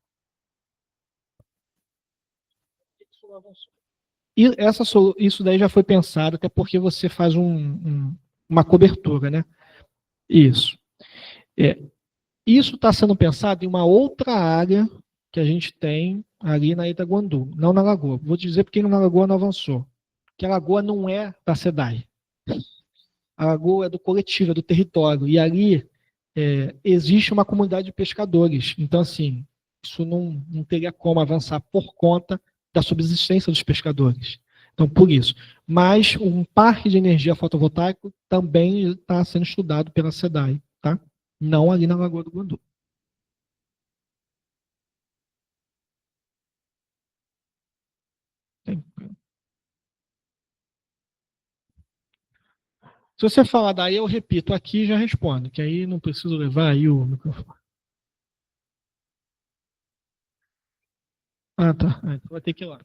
E isso daí já foi pensado, até porque você faz uma cobertura, né? Isso. Isso está sendo pensado em uma outra área que a gente tem ali na Itaguandu, não na Lagoa. Vou te dizer porque na Lagoa não avançou. Porque a Lagoa não é da SEDAI. A Lagoa é do coletivo, é do território. E ali existe uma comunidade de pescadores. Então, assim, isso não teria como avançar por conta da subsistência dos pescadores. Então, por isso. Mas um parque de energia fotovoltaica também está sendo estudado pela SEDAI, tá? Não ali na Lagoa do Guandu. Se você falar daí, eu repito aqui e já respondo, que aí não preciso levar aí o microfone. Ah, tá. Então vai ter que ir lá.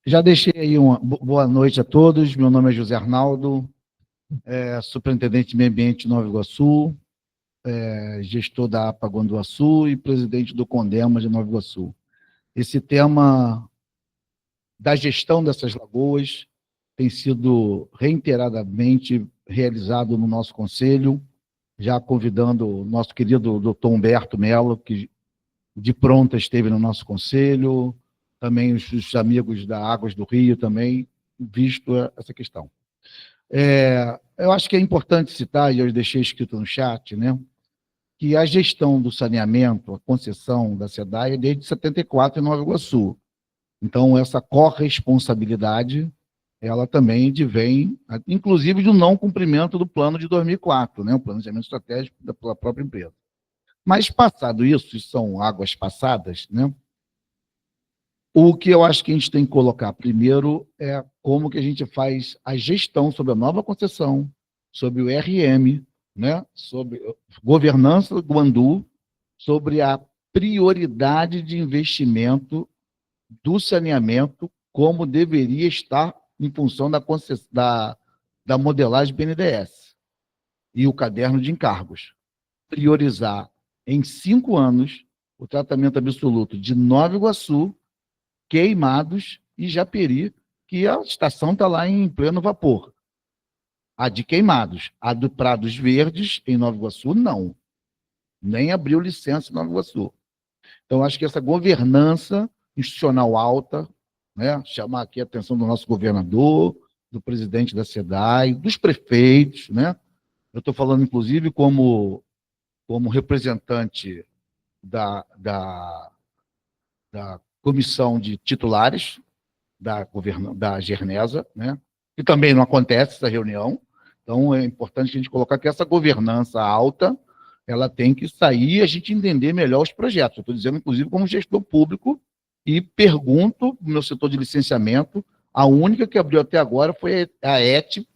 Já deixei aí uma boa noite a todos. Meu nome é José Arnaldo, superintendente de meio ambiente de Nova Iguaçu, gestor da APA Guanduaçu e presidente do CONDEMA de Nova Iguaçu. Esse tema da gestão dessas lagoas tem sido reiteradamente realizado no nosso conselho, já convidando o nosso querido doutor Humberto Mello, que de pronta esteve no nosso conselho, também os amigos da Águas do Rio também, visto essa questão. Eu acho que é importante citar, e eu deixei escrito no chat, né, que a gestão do saneamento, a concessão da SEDAI é desde 74 em Nova Iguaçu. Então, essa corresponsabilidade, ela também advém, inclusive, do não cumprimento do plano de 2004, né, o planejamento estratégico pela própria empresa. Mas, passado isso são águas passadas, né, o que eu acho que a gente tem que colocar primeiro é como que a gente faz a gestão sobre a nova concessão, sobre o RM, né, sobre governança do Guandu, sobre a prioridade de investimento do saneamento, como deveria estar em função da modelagem BNDES. e o caderno de encargos. Priorizar em 5 anos o tratamento absoluto de Nova Iguaçu, Queimados e Japeri, que a estação está lá em pleno vapor. A de Queimados, a do Prados Verdes, em Nova Iguaçu, não. Nem abriu licença em Nova Iguaçu. Então, acho que essa governança institucional alta, né, chamar aqui a atenção do nosso governador, do presidente da SEDAI, dos prefeitos, né? Eu estou falando, inclusive, como representante da comissão de titulares da Gernesa, né? Que também não acontece essa reunião. Então, é importante a gente colocar que essa governança alta, ela tem que sair e a gente entender melhor os projetos. Eu estou dizendo, inclusive, como gestor público, e pergunto no meu setor de licenciamento, a única que abriu até agora foi a ET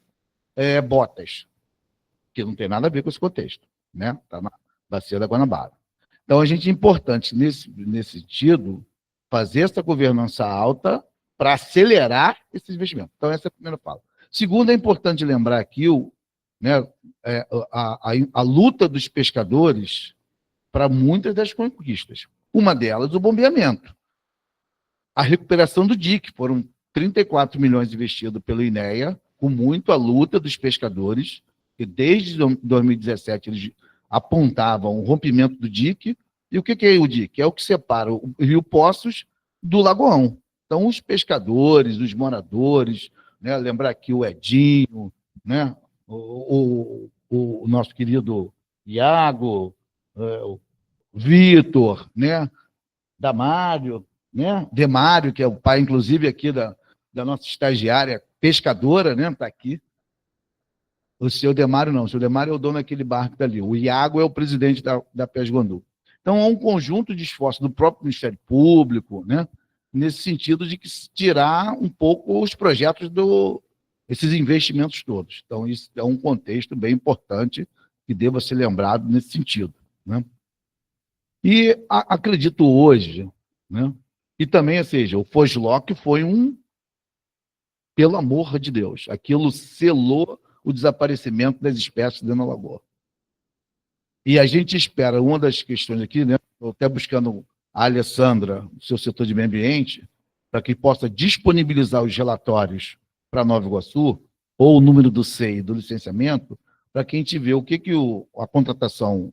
Botas, que não tem nada a ver com esse contexto, né? Está na Bacia da Guanabara. Então, a gente é importante, nesse sentido, fazer essa governança alta para acelerar esses investimentos. Então, essa é a primeira fala. Segundo, é importante lembrar aqui a luta dos pescadores para muitas das conquistas. Uma delas, o bombeamento. A recuperação do DIC, foram 34 milhões investidos pelo INEA, com muito a luta dos pescadores, que desde 2017 eles apontavam o rompimento do DIC. E o que é o DIC? É o que separa o Rio Poços do Lagoão. Então, os pescadores, os moradores, né, lembrar aqui o Edinho, né, o nosso querido Iago, o Vitor, né, Damário, né, Demário, que é o pai, inclusive, aqui da nossa estagiária pescadora, né, está aqui. O seu Demário não, o seu Demário é o dono daquele barco que está ali. O Iago é o presidente da Pesguandu. Então, há um conjunto de esforços do próprio Ministério Público, né, nesse sentido de que tirar um pouco os projetos esses investimentos todos. Então, isso é um contexto bem importante que deva ser lembrado nesse sentido, né? E acredito hoje, né, e também, ou seja, o Fosloc foi pelo amor de Deus, aquilo selou o desaparecimento das espécies dentro da lagoa. E a gente espera, uma das questões aqui, né, estou até buscando a Alessandra, do seu setor de meio ambiente, para que possa disponibilizar os relatórios para Nova Iguaçu, ou o número do CEI do licenciamento, para que a gente vê o que a contratação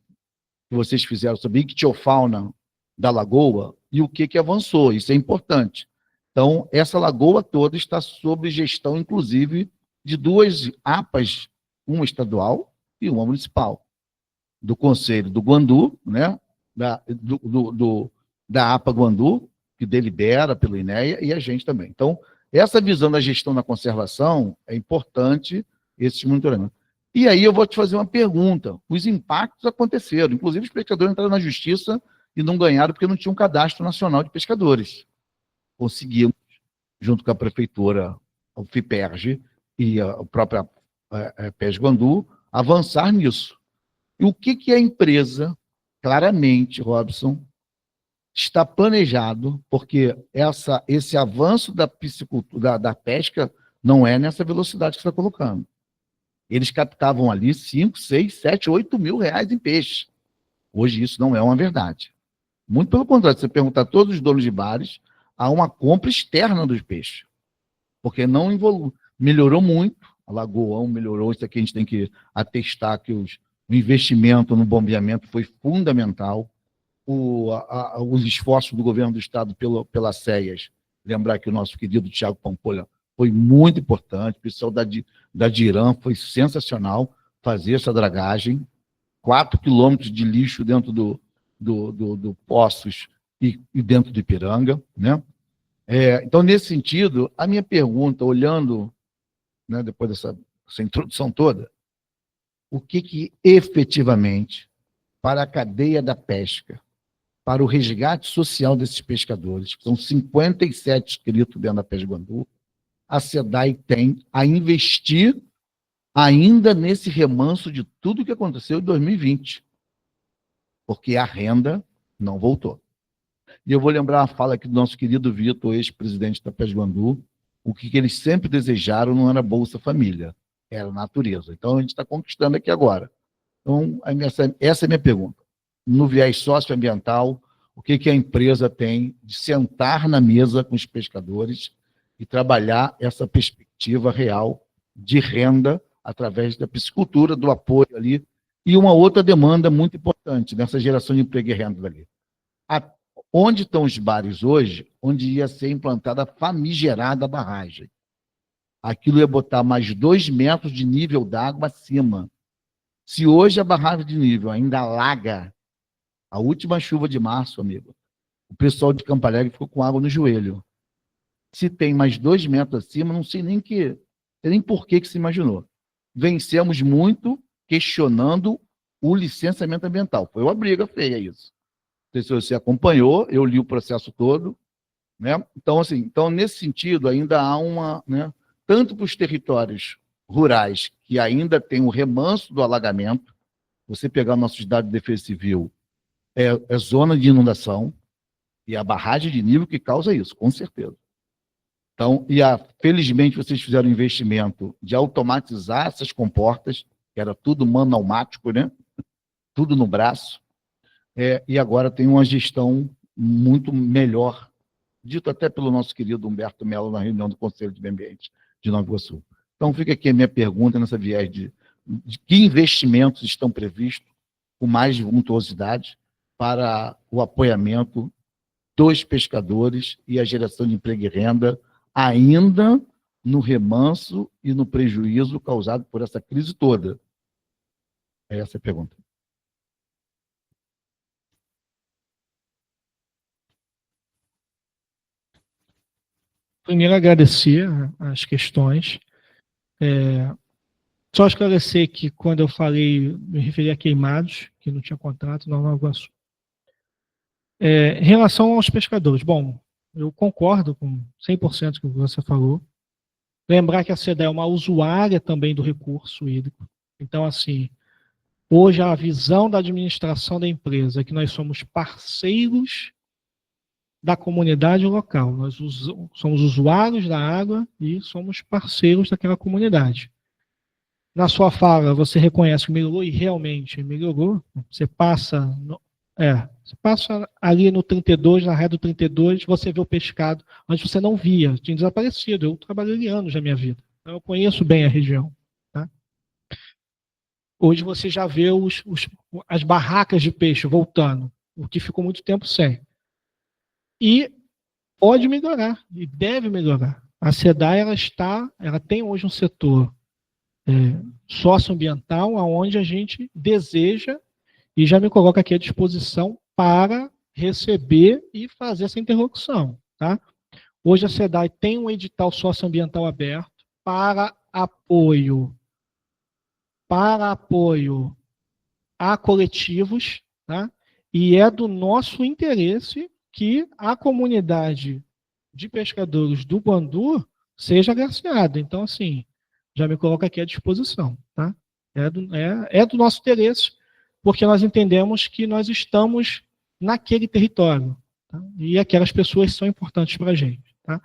que vocês fizeram sobre a ictiofauna da lagoa e o que avançou. Isso é importante. Então, essa lagoa toda está sob gestão, inclusive, de 2 APAs, uma estadual e uma municipal, do Conselho do Guandu, né, da APA Guandu, que delibera pelo INEA, e a gente também. Então, essa visão da gestão da conservação é importante, esse monitoramento. E aí eu vou te fazer uma pergunta. Os impactos aconteceram, inclusive os pescadores entraram na justiça e não ganharam porque não tinha um cadastro nacional de pescadores. Conseguimos, junto com a prefeitura, o FIPERJ e a própria Pesguandu, avançar nisso. E o que a empresa, claramente, Robson, está planejado, porque esse avanço da piscicultura, da pesca, não é nessa velocidade que você está colocando. Eles captavam ali 5, 6, 7, 8 mil reais em peixe. Hoje isso não é uma verdade. Muito pelo contrário, se você perguntar a todos os donos de bares, há uma compra externa dos peixes. Porque não melhorou muito, a Lagoão melhorou, isso aqui a gente tem que atestar que o investimento no bombeamento foi fundamental. Os esforços do governo do Estado pelas CEAs, lembrar que o nosso querido Tiago Pampolha foi muito importante, o pessoal da DIRAM foi sensacional fazer essa dragagem, 4 quilômetros de lixo dentro do Poços e dentro do Ipiranga, né? Então, nesse sentido, a minha pergunta, olhando, né, depois dessa introdução toda, o que efetivamente, para a cadeia da pesca, para o resgate social desses pescadores, que são 57 inscritos dentro da Pesguandu, a SEDAI tem a investir ainda nesse remanso de tudo que aconteceu em 2020, porque a renda não voltou. E eu vou lembrar a fala aqui do nosso querido Vitor, ex-presidente da Pesguandu, o que eles sempre desejaram não era Bolsa Família, era a natureza. Então, a gente está conquistando aqui agora. Então, essa é a minha pergunta. No viés socioambiental, o que a empresa tem de sentar na mesa com os pescadores e trabalhar essa perspectiva real de renda através da piscicultura, do apoio ali, e uma outra demanda muito importante nessa geração de emprego e renda dali. Onde estão os bares hoje, onde ia ser implantada a famigerada barragem? Aquilo ia botar mais 2 metros de nível d'água acima. Se hoje a barragem de nível ainda alaga, a última chuva de março, amigo, o pessoal de Campo Alegre ficou com água no joelho. Se tem mais 2 metros acima, não sei nem por que se imaginou. Vencemos muito questionando o licenciamento ambiental. Foi uma briga feia isso. Não sei se você acompanhou, eu li o processo todo, né? Então, assim, nesse sentido, ainda há uma, né, tanto para os territórios rurais, que ainda tem o remanso do alagamento, você pegar nossos dados de defesa civil, é zona de inundação, e a barragem de nível que causa isso, com certeza. Então, felizmente, vocês fizeram um investimento de automatizar essas comportas, que era tudo manualmático, né? Tudo no braço, e agora tem uma gestão muito melhor, dito até pelo nosso querido Humberto Mello na reunião do Conselho de Meio Ambiente de Nova Iguaçu. Então, fica aqui a minha pergunta nessa viés de que investimentos estão previstos com mais vultuosidade para o apoiamento dos pescadores e a geração de emprego e renda, ainda no remanso e no prejuízo causado por essa crise toda. É essa a pergunta. Primeiro, agradecer as questões. Só esclarecer que, quando eu falei, me referi a queimados, que não tinha contrato na Nova Iguaçu. Em relação aos pescadores, bom, eu concordo com 100% do que você falou. Lembrar que a SEDAI é uma usuária também do recurso hídrico. Então, assim, hoje a visão da administração da empresa é que nós somos parceiros da comunidade local. Nós somos usuários da água e somos parceiros daquela comunidade. Na sua fala, você reconhece que melhorou, e realmente melhorou. Você passa ali no 32, na ré do 32, você vê o pescado, onde você não via, tinha desaparecido. Eu trabalhei ali anos na minha vida, então eu conheço bem a região. Tá? Hoje você já vê as barracas de peixe voltando, o que ficou muito tempo sem. E pode melhorar, e deve melhorar. A SEDAI, ela tem hoje um setor socioambiental, onde a gente deseja, e já me coloco aqui à disposição para receber e fazer essa interlocução. Tá? Hoje a SEDAI tem um edital socioambiental aberto para apoio a coletivos, tá? E é do nosso interesse que a comunidade de pescadores do Guandu seja agraciada. Então, assim, já me coloco aqui à disposição. Tá? É do nosso interesse, porque nós entendemos que nós estamos naquele território, tá? E aquelas pessoas são importantes para a gente. Tá?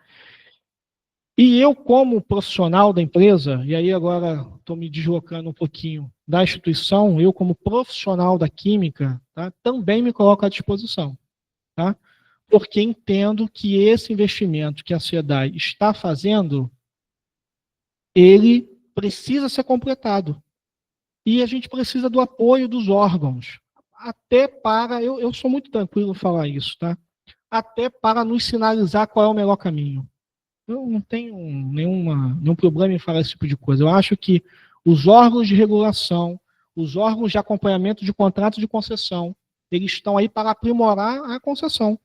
E eu, como profissional da empresa, e aí agora estou me deslocando um pouquinho da instituição, eu, como profissional da química, tá, também me coloco à disposição. Tá? Porque entendo que esse investimento que a SEDAI está fazendo, ele precisa ser completado. E a gente precisa do apoio dos órgãos, até para, eu sou muito tranquilo em falar isso, tá? Até para nos sinalizar qual é o melhor caminho. Eu não tenho nenhum problema em falar esse tipo de coisa. Eu acho que os órgãos de regulação, os órgãos de acompanhamento de contrato de concessão, eles estão aí para aprimorar a concessão.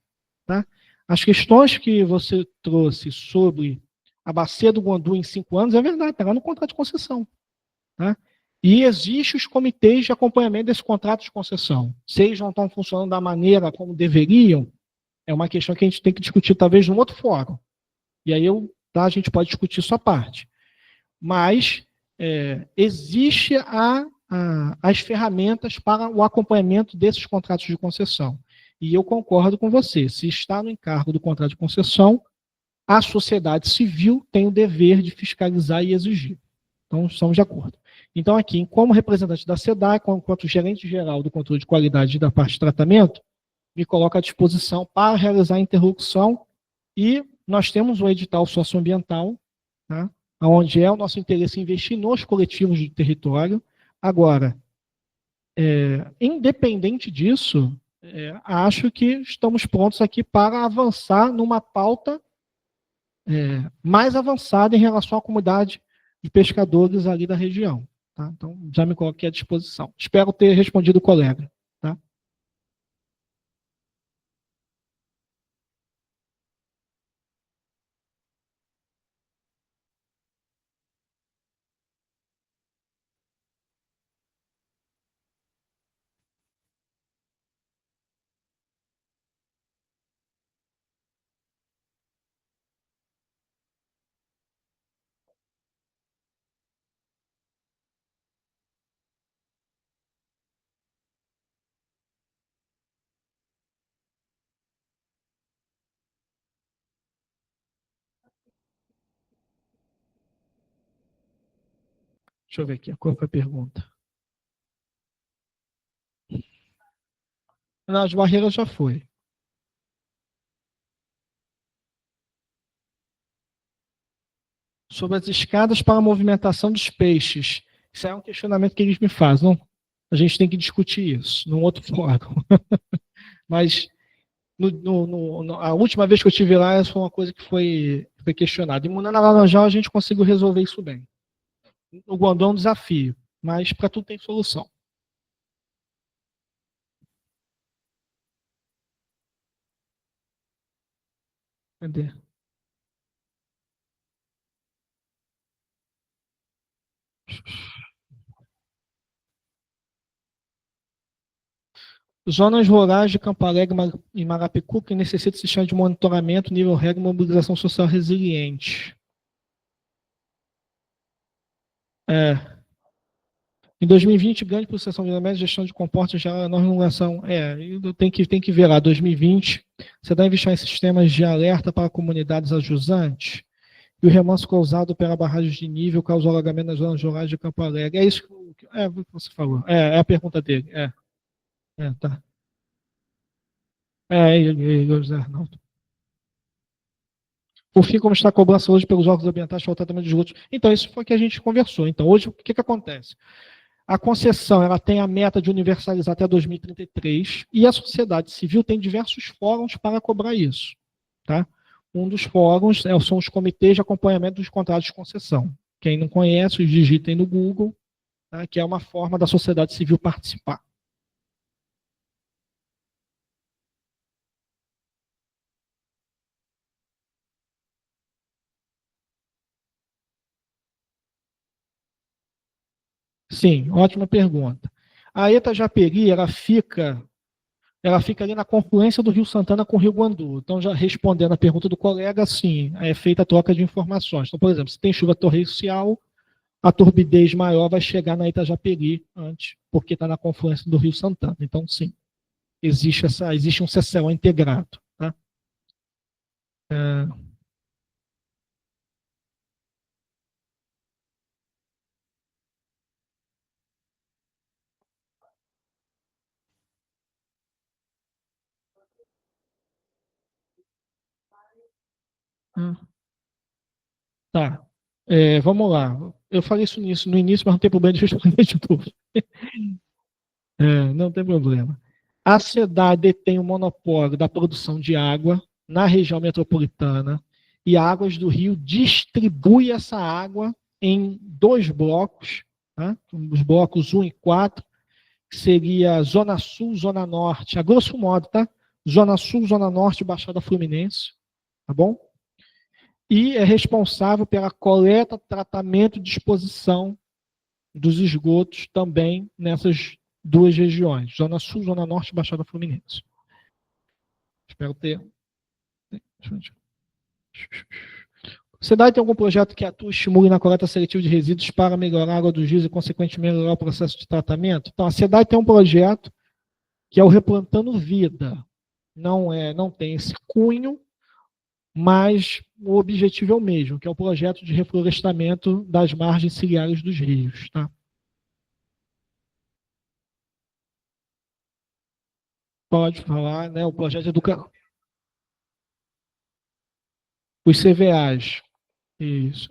Tá? As questões que você trouxe sobre a bacia do Guandu em 5 anos, é verdade, está lá no contrato de concessão. Tá? E existem os comitês de acompanhamento desse contrato de concessão. Se eles não estão funcionando da maneira como deveriam, é uma questão que a gente tem que discutir talvez num outro fórum. E aí a gente pode discutir isso à parte. Mas existe as ferramentas para o acompanhamento desses contratos de concessão. E eu concordo com você. Se está no encargo do contrato de concessão, a sociedade civil tem o dever de fiscalizar e exigir. Então, estamos de acordo. Então, aqui, como representante da SEDAI, quanto gerente geral do controle de qualidade da parte de tratamento, me coloco à disposição para realizar a interlocução, e nós temos o edital socioambiental, tá? Onde é o nosso interesse investir nos coletivos do território. Agora, independente disso, acho que estamos prontos aqui para avançar numa pauta mais avançada em relação à comunidade de pescadores ali da região. Tá? Então, já me coloquei à disposição. Espero ter respondido o colega. Tá? Deixa eu ver aqui, qual foi a pergunta? Nas barreiras já foi. Sobre as escadas para a movimentação dos peixes. Isso é um questionamento que eles me fazem. Não? A gente tem que discutir isso num outro fórum. Mas a última vez que eu estive lá, essa foi uma coisa que foi questionada. Em Munana Laranjal, a gente conseguiu resolver isso bem. O Guandão é um desafio, mas para tudo tem solução. Cadê? Zonas rurais de Campo Alegre e Marapicu que necessitam de sistema de monitoramento, nível regra e mobilização social resiliente. Em 2020, grande processação de alimentos, gestão de comportas, já nova regulação. Tem que ver lá, 2020, você dá investir em sistemas de alerta para comunidades ajusantes, e o remanso causado pela barragem de nível causou alagamento nas zonas rurais de Campo Alegre. É isso que você falou. É a pergunta dele. Tá. José Arnaldo. Por fim, como está a cobrança hoje pelos órgãos ambientais para o tratamento de esgotos? Então, isso foi o que a gente conversou. Então, hoje, o que acontece? A concessão ela tem a meta de universalizar até 2033 e a sociedade civil tem diversos fóruns para cobrar isso. Tá? Um dos fóruns são os comitês de acompanhamento dos contratos de concessão. Quem não conhece, digitem no Google, tá? Que é uma forma da sociedade civil participar. Sim, ótima pergunta. A Itajaperi, ela fica ali na confluência do Rio Santana com o Rio Guandu. Então, já respondendo a pergunta do colega, sim, é feita a troca de informações. Então, por exemplo, se tem chuva torrencial, a turbidez maior vai chegar na Itajaperi antes, porque está na confluência do Rio Santana. Então, sim, existe um CCO integrado. Tá? Tá. Vamos lá. Eu falei isso no início, mas não tem problema de responder de novo. Não tem problema. A SEDAI detém o monopólio da produção de água na região metropolitana e Águas do Rio distribui essa água em 2 blocos, tá? Os blocos 1 e 4, que seria Zona Sul, Zona Norte, a grosso modo, tá? Zona Sul, Zona Norte, Baixada Fluminense, tá bom? E é responsável pela coleta, tratamento e disposição dos esgotos também nessas 2 regiões, Zona Sul, Zona Norte e Baixada Fluminense. Espero ter. A SEDAI tem algum projeto que atua e estimule na coleta seletiva de resíduos para melhorar a água dos rios e, consequentemente, melhorar o processo de tratamento? Então, a SEDAI tem um projeto que é o Replantando Vida. Não tem esse cunho, mas o objetivo é o mesmo, que é o projeto de reflorestamento das margens ciliares dos rios. Tá? Pode falar, né? O projeto de educação. Os CVAs. Isso,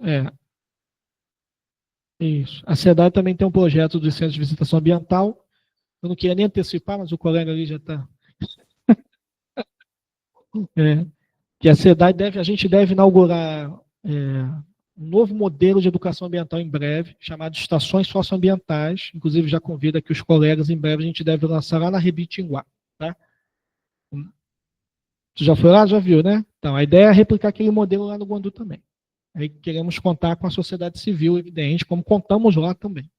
Isso. A SEDAI também tem um projeto do Centro de Visitação Ambiental. Eu não queria nem antecipar, mas o colega ali já está. Que a SEDAI a gente deve inaugurar um novo modelo de educação ambiental em breve, chamado Estações Socioambientais. Inclusive, já convido aqui os colegas, em breve a gente deve lançar lá na Rebitinguá. Tá? Tu já foi lá? Já viu, né? Então, a ideia é replicar aquele modelo lá no Guandu também. Aí queremos contar com a sociedade civil, evidente, como contamos lá também.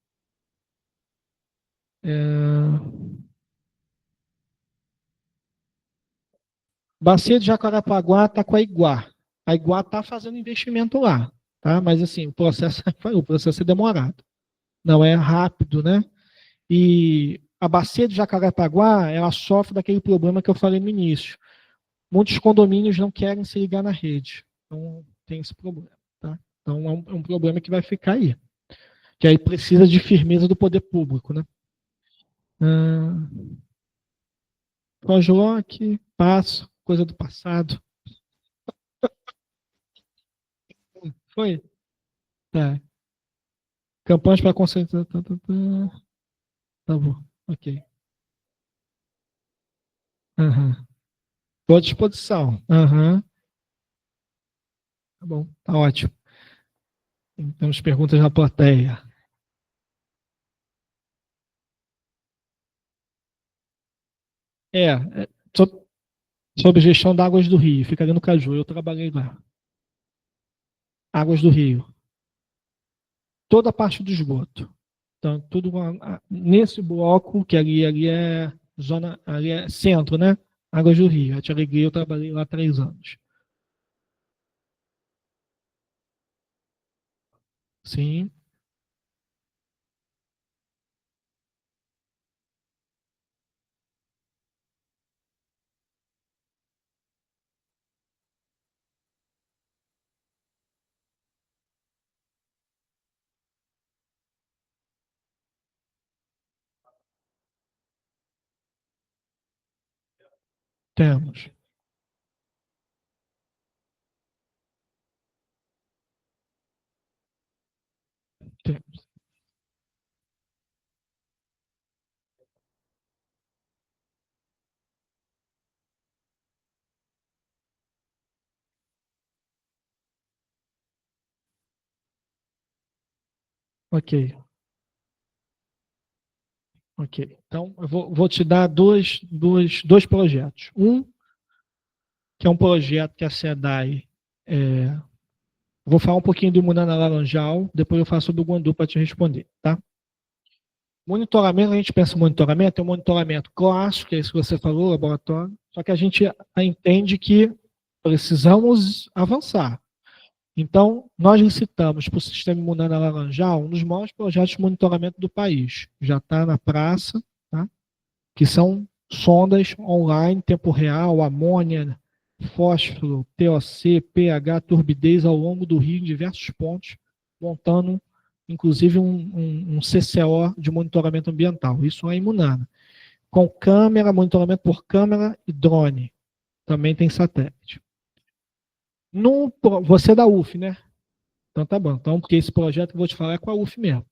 Bacia de Jacarepaguá está com a Iguá. A Iguá está fazendo investimento lá, tá? Mas assim, o processo é demorado. Não é rápido, né? E a Bacia de Jacarepaguá, ela sofre daquele problema que eu falei no início. Muitos condomínios não querem se ligar na rede. Então, tem esse problema, tá? Então, é um problema que vai ficar aí. Que aí precisa de firmeza do poder público, né? Projloc, passo, coisa do passado. Foi? Tá. Campanhas para conscientizar. Tá bom, ok. Estou à disposição. Tá bom, tá ótimo. Temos perguntas na plateia. Sobre gestão de águas do Rio, fica ali no Caju, eu trabalhei lá. Águas do Rio. Toda a parte do esgoto. Então, tudo nesse bloco, que ali é zona, ali é centro, né? Águas do Rio. A Tia Alegria, eu trabalhei lá há 3 anos. Sim. Temos. Ok. Ok. Então, eu vou te dar dois projetos. Um, que é um projeto que a SEDAI. Vou falar um pouquinho do Munana Laranjal, depois eu falo sobre o Guandu para te responder. Tá? Monitoramento, a gente pensa em monitoramento, é um monitoramento clássico, que é isso que você falou, laboratório, só que a gente entende que precisamos avançar. Então, nós licitamos para o Sistema Munana Laranjal um dos maiores projetos de monitoramento do país. Já está na praça, tá? Que são sondas online, tempo real, amônia, fósforo, TOC, pH, turbidez ao longo do rio em diversos pontos, montando, inclusive, um CCO de monitoramento ambiental. Isso é em Munana. Com câmera, monitoramento por câmera e drone. Também tem satélite. Você é da UF, né? Então tá bom. Então, porque esse projeto que eu vou te falar é com a UF mesmo.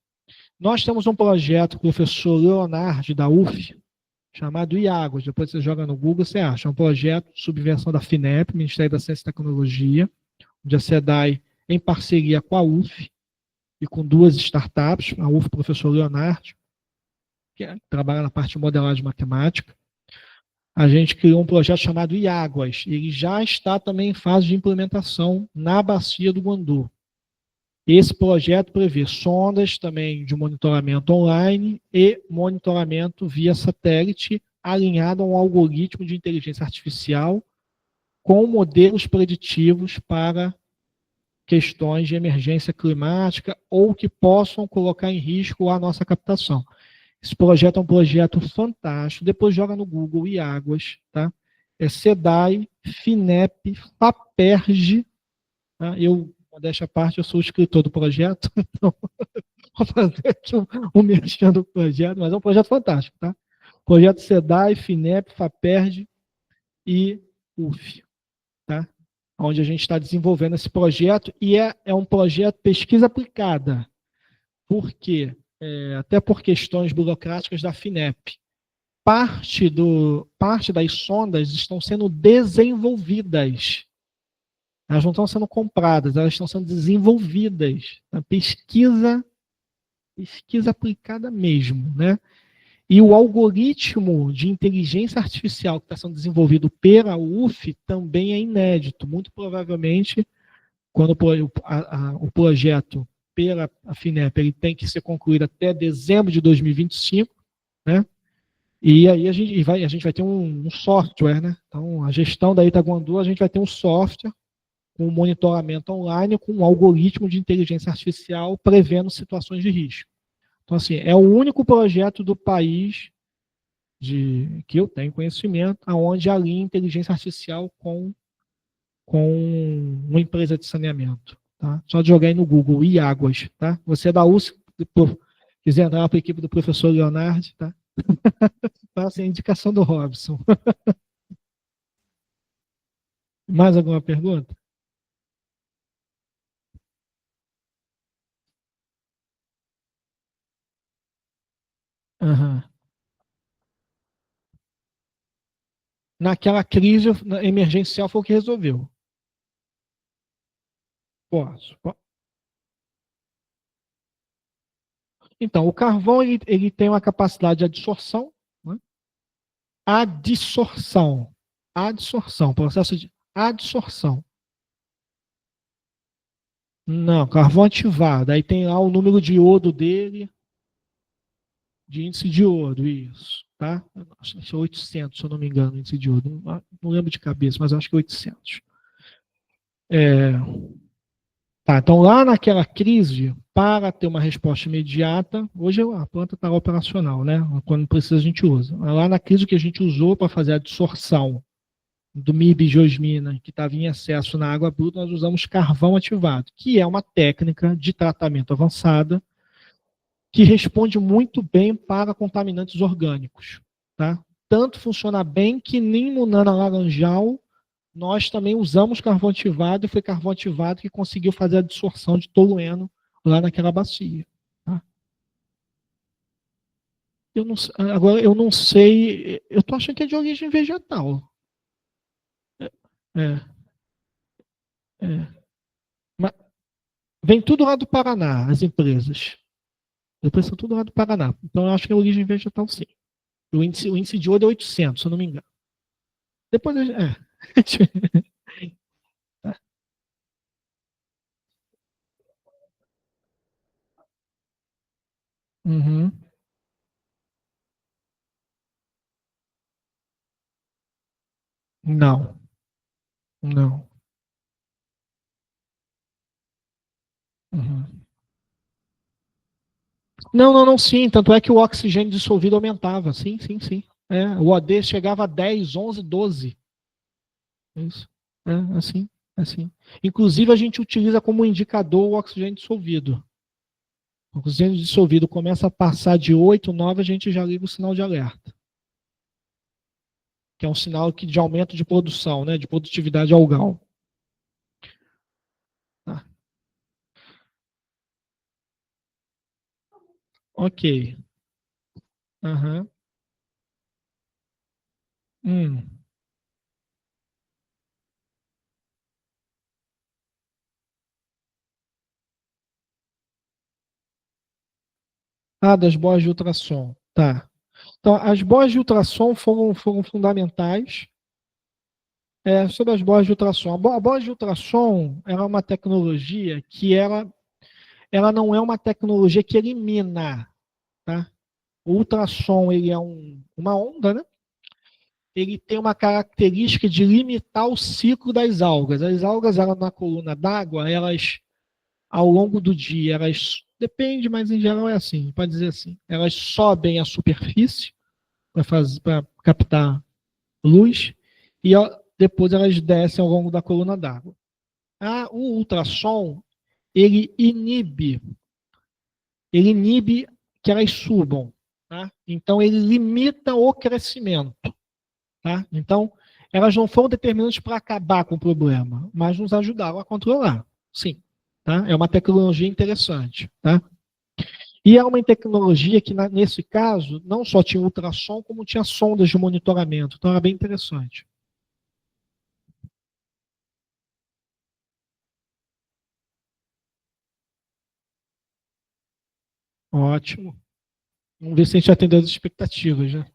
Nós temos um projeto com o professor Leonardo da UF, chamado IAGOS. Depois você joga no Google, você acha. É um projeto de subvenção da FINEP, Ministério da Ciência e Tecnologia, onde a SEDAI, em parceria com a UF e com 2 startups, a UF professor Leonardo, que trabalha na parte de modelagem matemática, a gente criou um projeto chamado IAGOS. Ele já está também em fase de implementação na bacia do Guandu. Esse projeto prevê sondas também de monitoramento online e monitoramento via satélite alinhado a um algoritmo de inteligência artificial com modelos preditivos para questões de emergência climática ou que possam colocar em risco a nossa captação. Esse projeto é um projeto fantástico. Depois joga no Google IAGOS, tá? SEDAI, FINEP, FAPERJ. Tá? Eu, modéstia à parte, eu sou o escritor do projeto, então vou fazer aqui um merchan do projeto, mas é um projeto fantástico, tá? Projeto SEDAI, FINEP, FAPERJ e UF, tá? Onde a gente está desenvolvendo esse projeto, e é um projeto pesquisa aplicada. Por quê? Até por questões burocráticas da FINEP. Parte das sondas estão sendo desenvolvidas. Elas não estão sendo compradas, elas estão sendo desenvolvidas. A pesquisa aplicada mesmo, né? E o algoritmo de inteligência artificial que está sendo desenvolvido pela UF também é inédito. Muito provavelmente, quando o projeto pela FINEP ele tem que ser concluído até dezembro de 2025, né? E aí a gente vai ter um software, né? Então, a gestão da Itaguandu, a gente vai ter um software com monitoramento online, com um algoritmo de inteligência artificial prevendo situações de risco. Então, assim, é o único projeto do país que eu tenho conhecimento, onde alinha inteligência artificial com uma empresa de saneamento. Tá? Só jogar aí no Google, Iáguas. Tá? Você é da USP, quiser entrar para a equipe do professor Leonardo, tá? Faça a indicação do Robson. Mais alguma pergunta? Uhum. Naquela crise emergencial foi o que resolveu. Posso. Então, o carvão ele tem uma capacidade de adsorção, né? Adsorção, processo de adsorção. Não, carvão ativado. Aí tem lá o número de iodo dele, de índice de iodo, isso, tá? Acho que é 800, se eu não me engano, índice de iodo. Não lembro de cabeça, mas acho que é 800. Tá, então lá naquela crise, para ter uma resposta imediata, hoje a planta está operacional, né? Quando precisa a gente usa. Lá na crise que a gente usou para fazer a adsorção do MIB e geosmina, que estava em excesso na água bruta, nós usamos carvão ativado, que é uma técnica de tratamento avançada que responde muito bem para contaminantes orgânicos. Tá? Tanto funciona bem que nem no Nana Laranjal nós também usamos carvão ativado, e foi carvão ativado que conseguiu fazer a absorção de tolueno lá naquela bacia. Tá? Agora, eu não sei, eu estou achando que é de origem vegetal. Mas vem tudo lá do Paraná, as empresas. Depois são tudo lá do Paraná. Então, eu acho que é origem vegetal, sim. O índice de iodo é 800, se eu não me engano. Depois, Uhum. Não, não. Uhum. Não, sim. Tanto é que o oxigênio dissolvido aumentava. Sim. O OD chegava a 10, 11, 12. Isso. Assim. Inclusive, a gente utiliza como indicador o oxigênio dissolvido. O oxigênio dissolvido começa a passar de 8, 9, a gente já liga o sinal de alerta. Que é um sinal de aumento de produção, né, de produtividade algal. Tá. Ok. Uhum. Das boias de ultrassom. Tá. Então, as boias de ultrassom foram fundamentais. Sobre as boias de ultrassom. A boia de ultrassom é uma tecnologia que ela não é uma tecnologia que elimina. Tá? O ultrassom ele é uma onda, né? Ele tem uma característica de limitar o ciclo das algas. As algas, na coluna d'água, elas, ao longo do dia, elas, depende, mas em geral é assim, pode dizer assim, elas sobem à superfície para captar luz, e depois elas descem ao longo da coluna d'água. O ultrassom, ele inibe que elas subam, tá? Então, ele limita o crescimento, tá? Então, elas não foram determinantes para acabar com o problema, mas nos ajudaram a controlar, sim, tá? É uma tecnologia interessante, tá? E é uma tecnologia que, nesse caso, não só tinha ultrassom, como tinha sondas de monitoramento, então era bem interessante. Ótimo. Vamos ver se a gente atendeu as expectativas, né?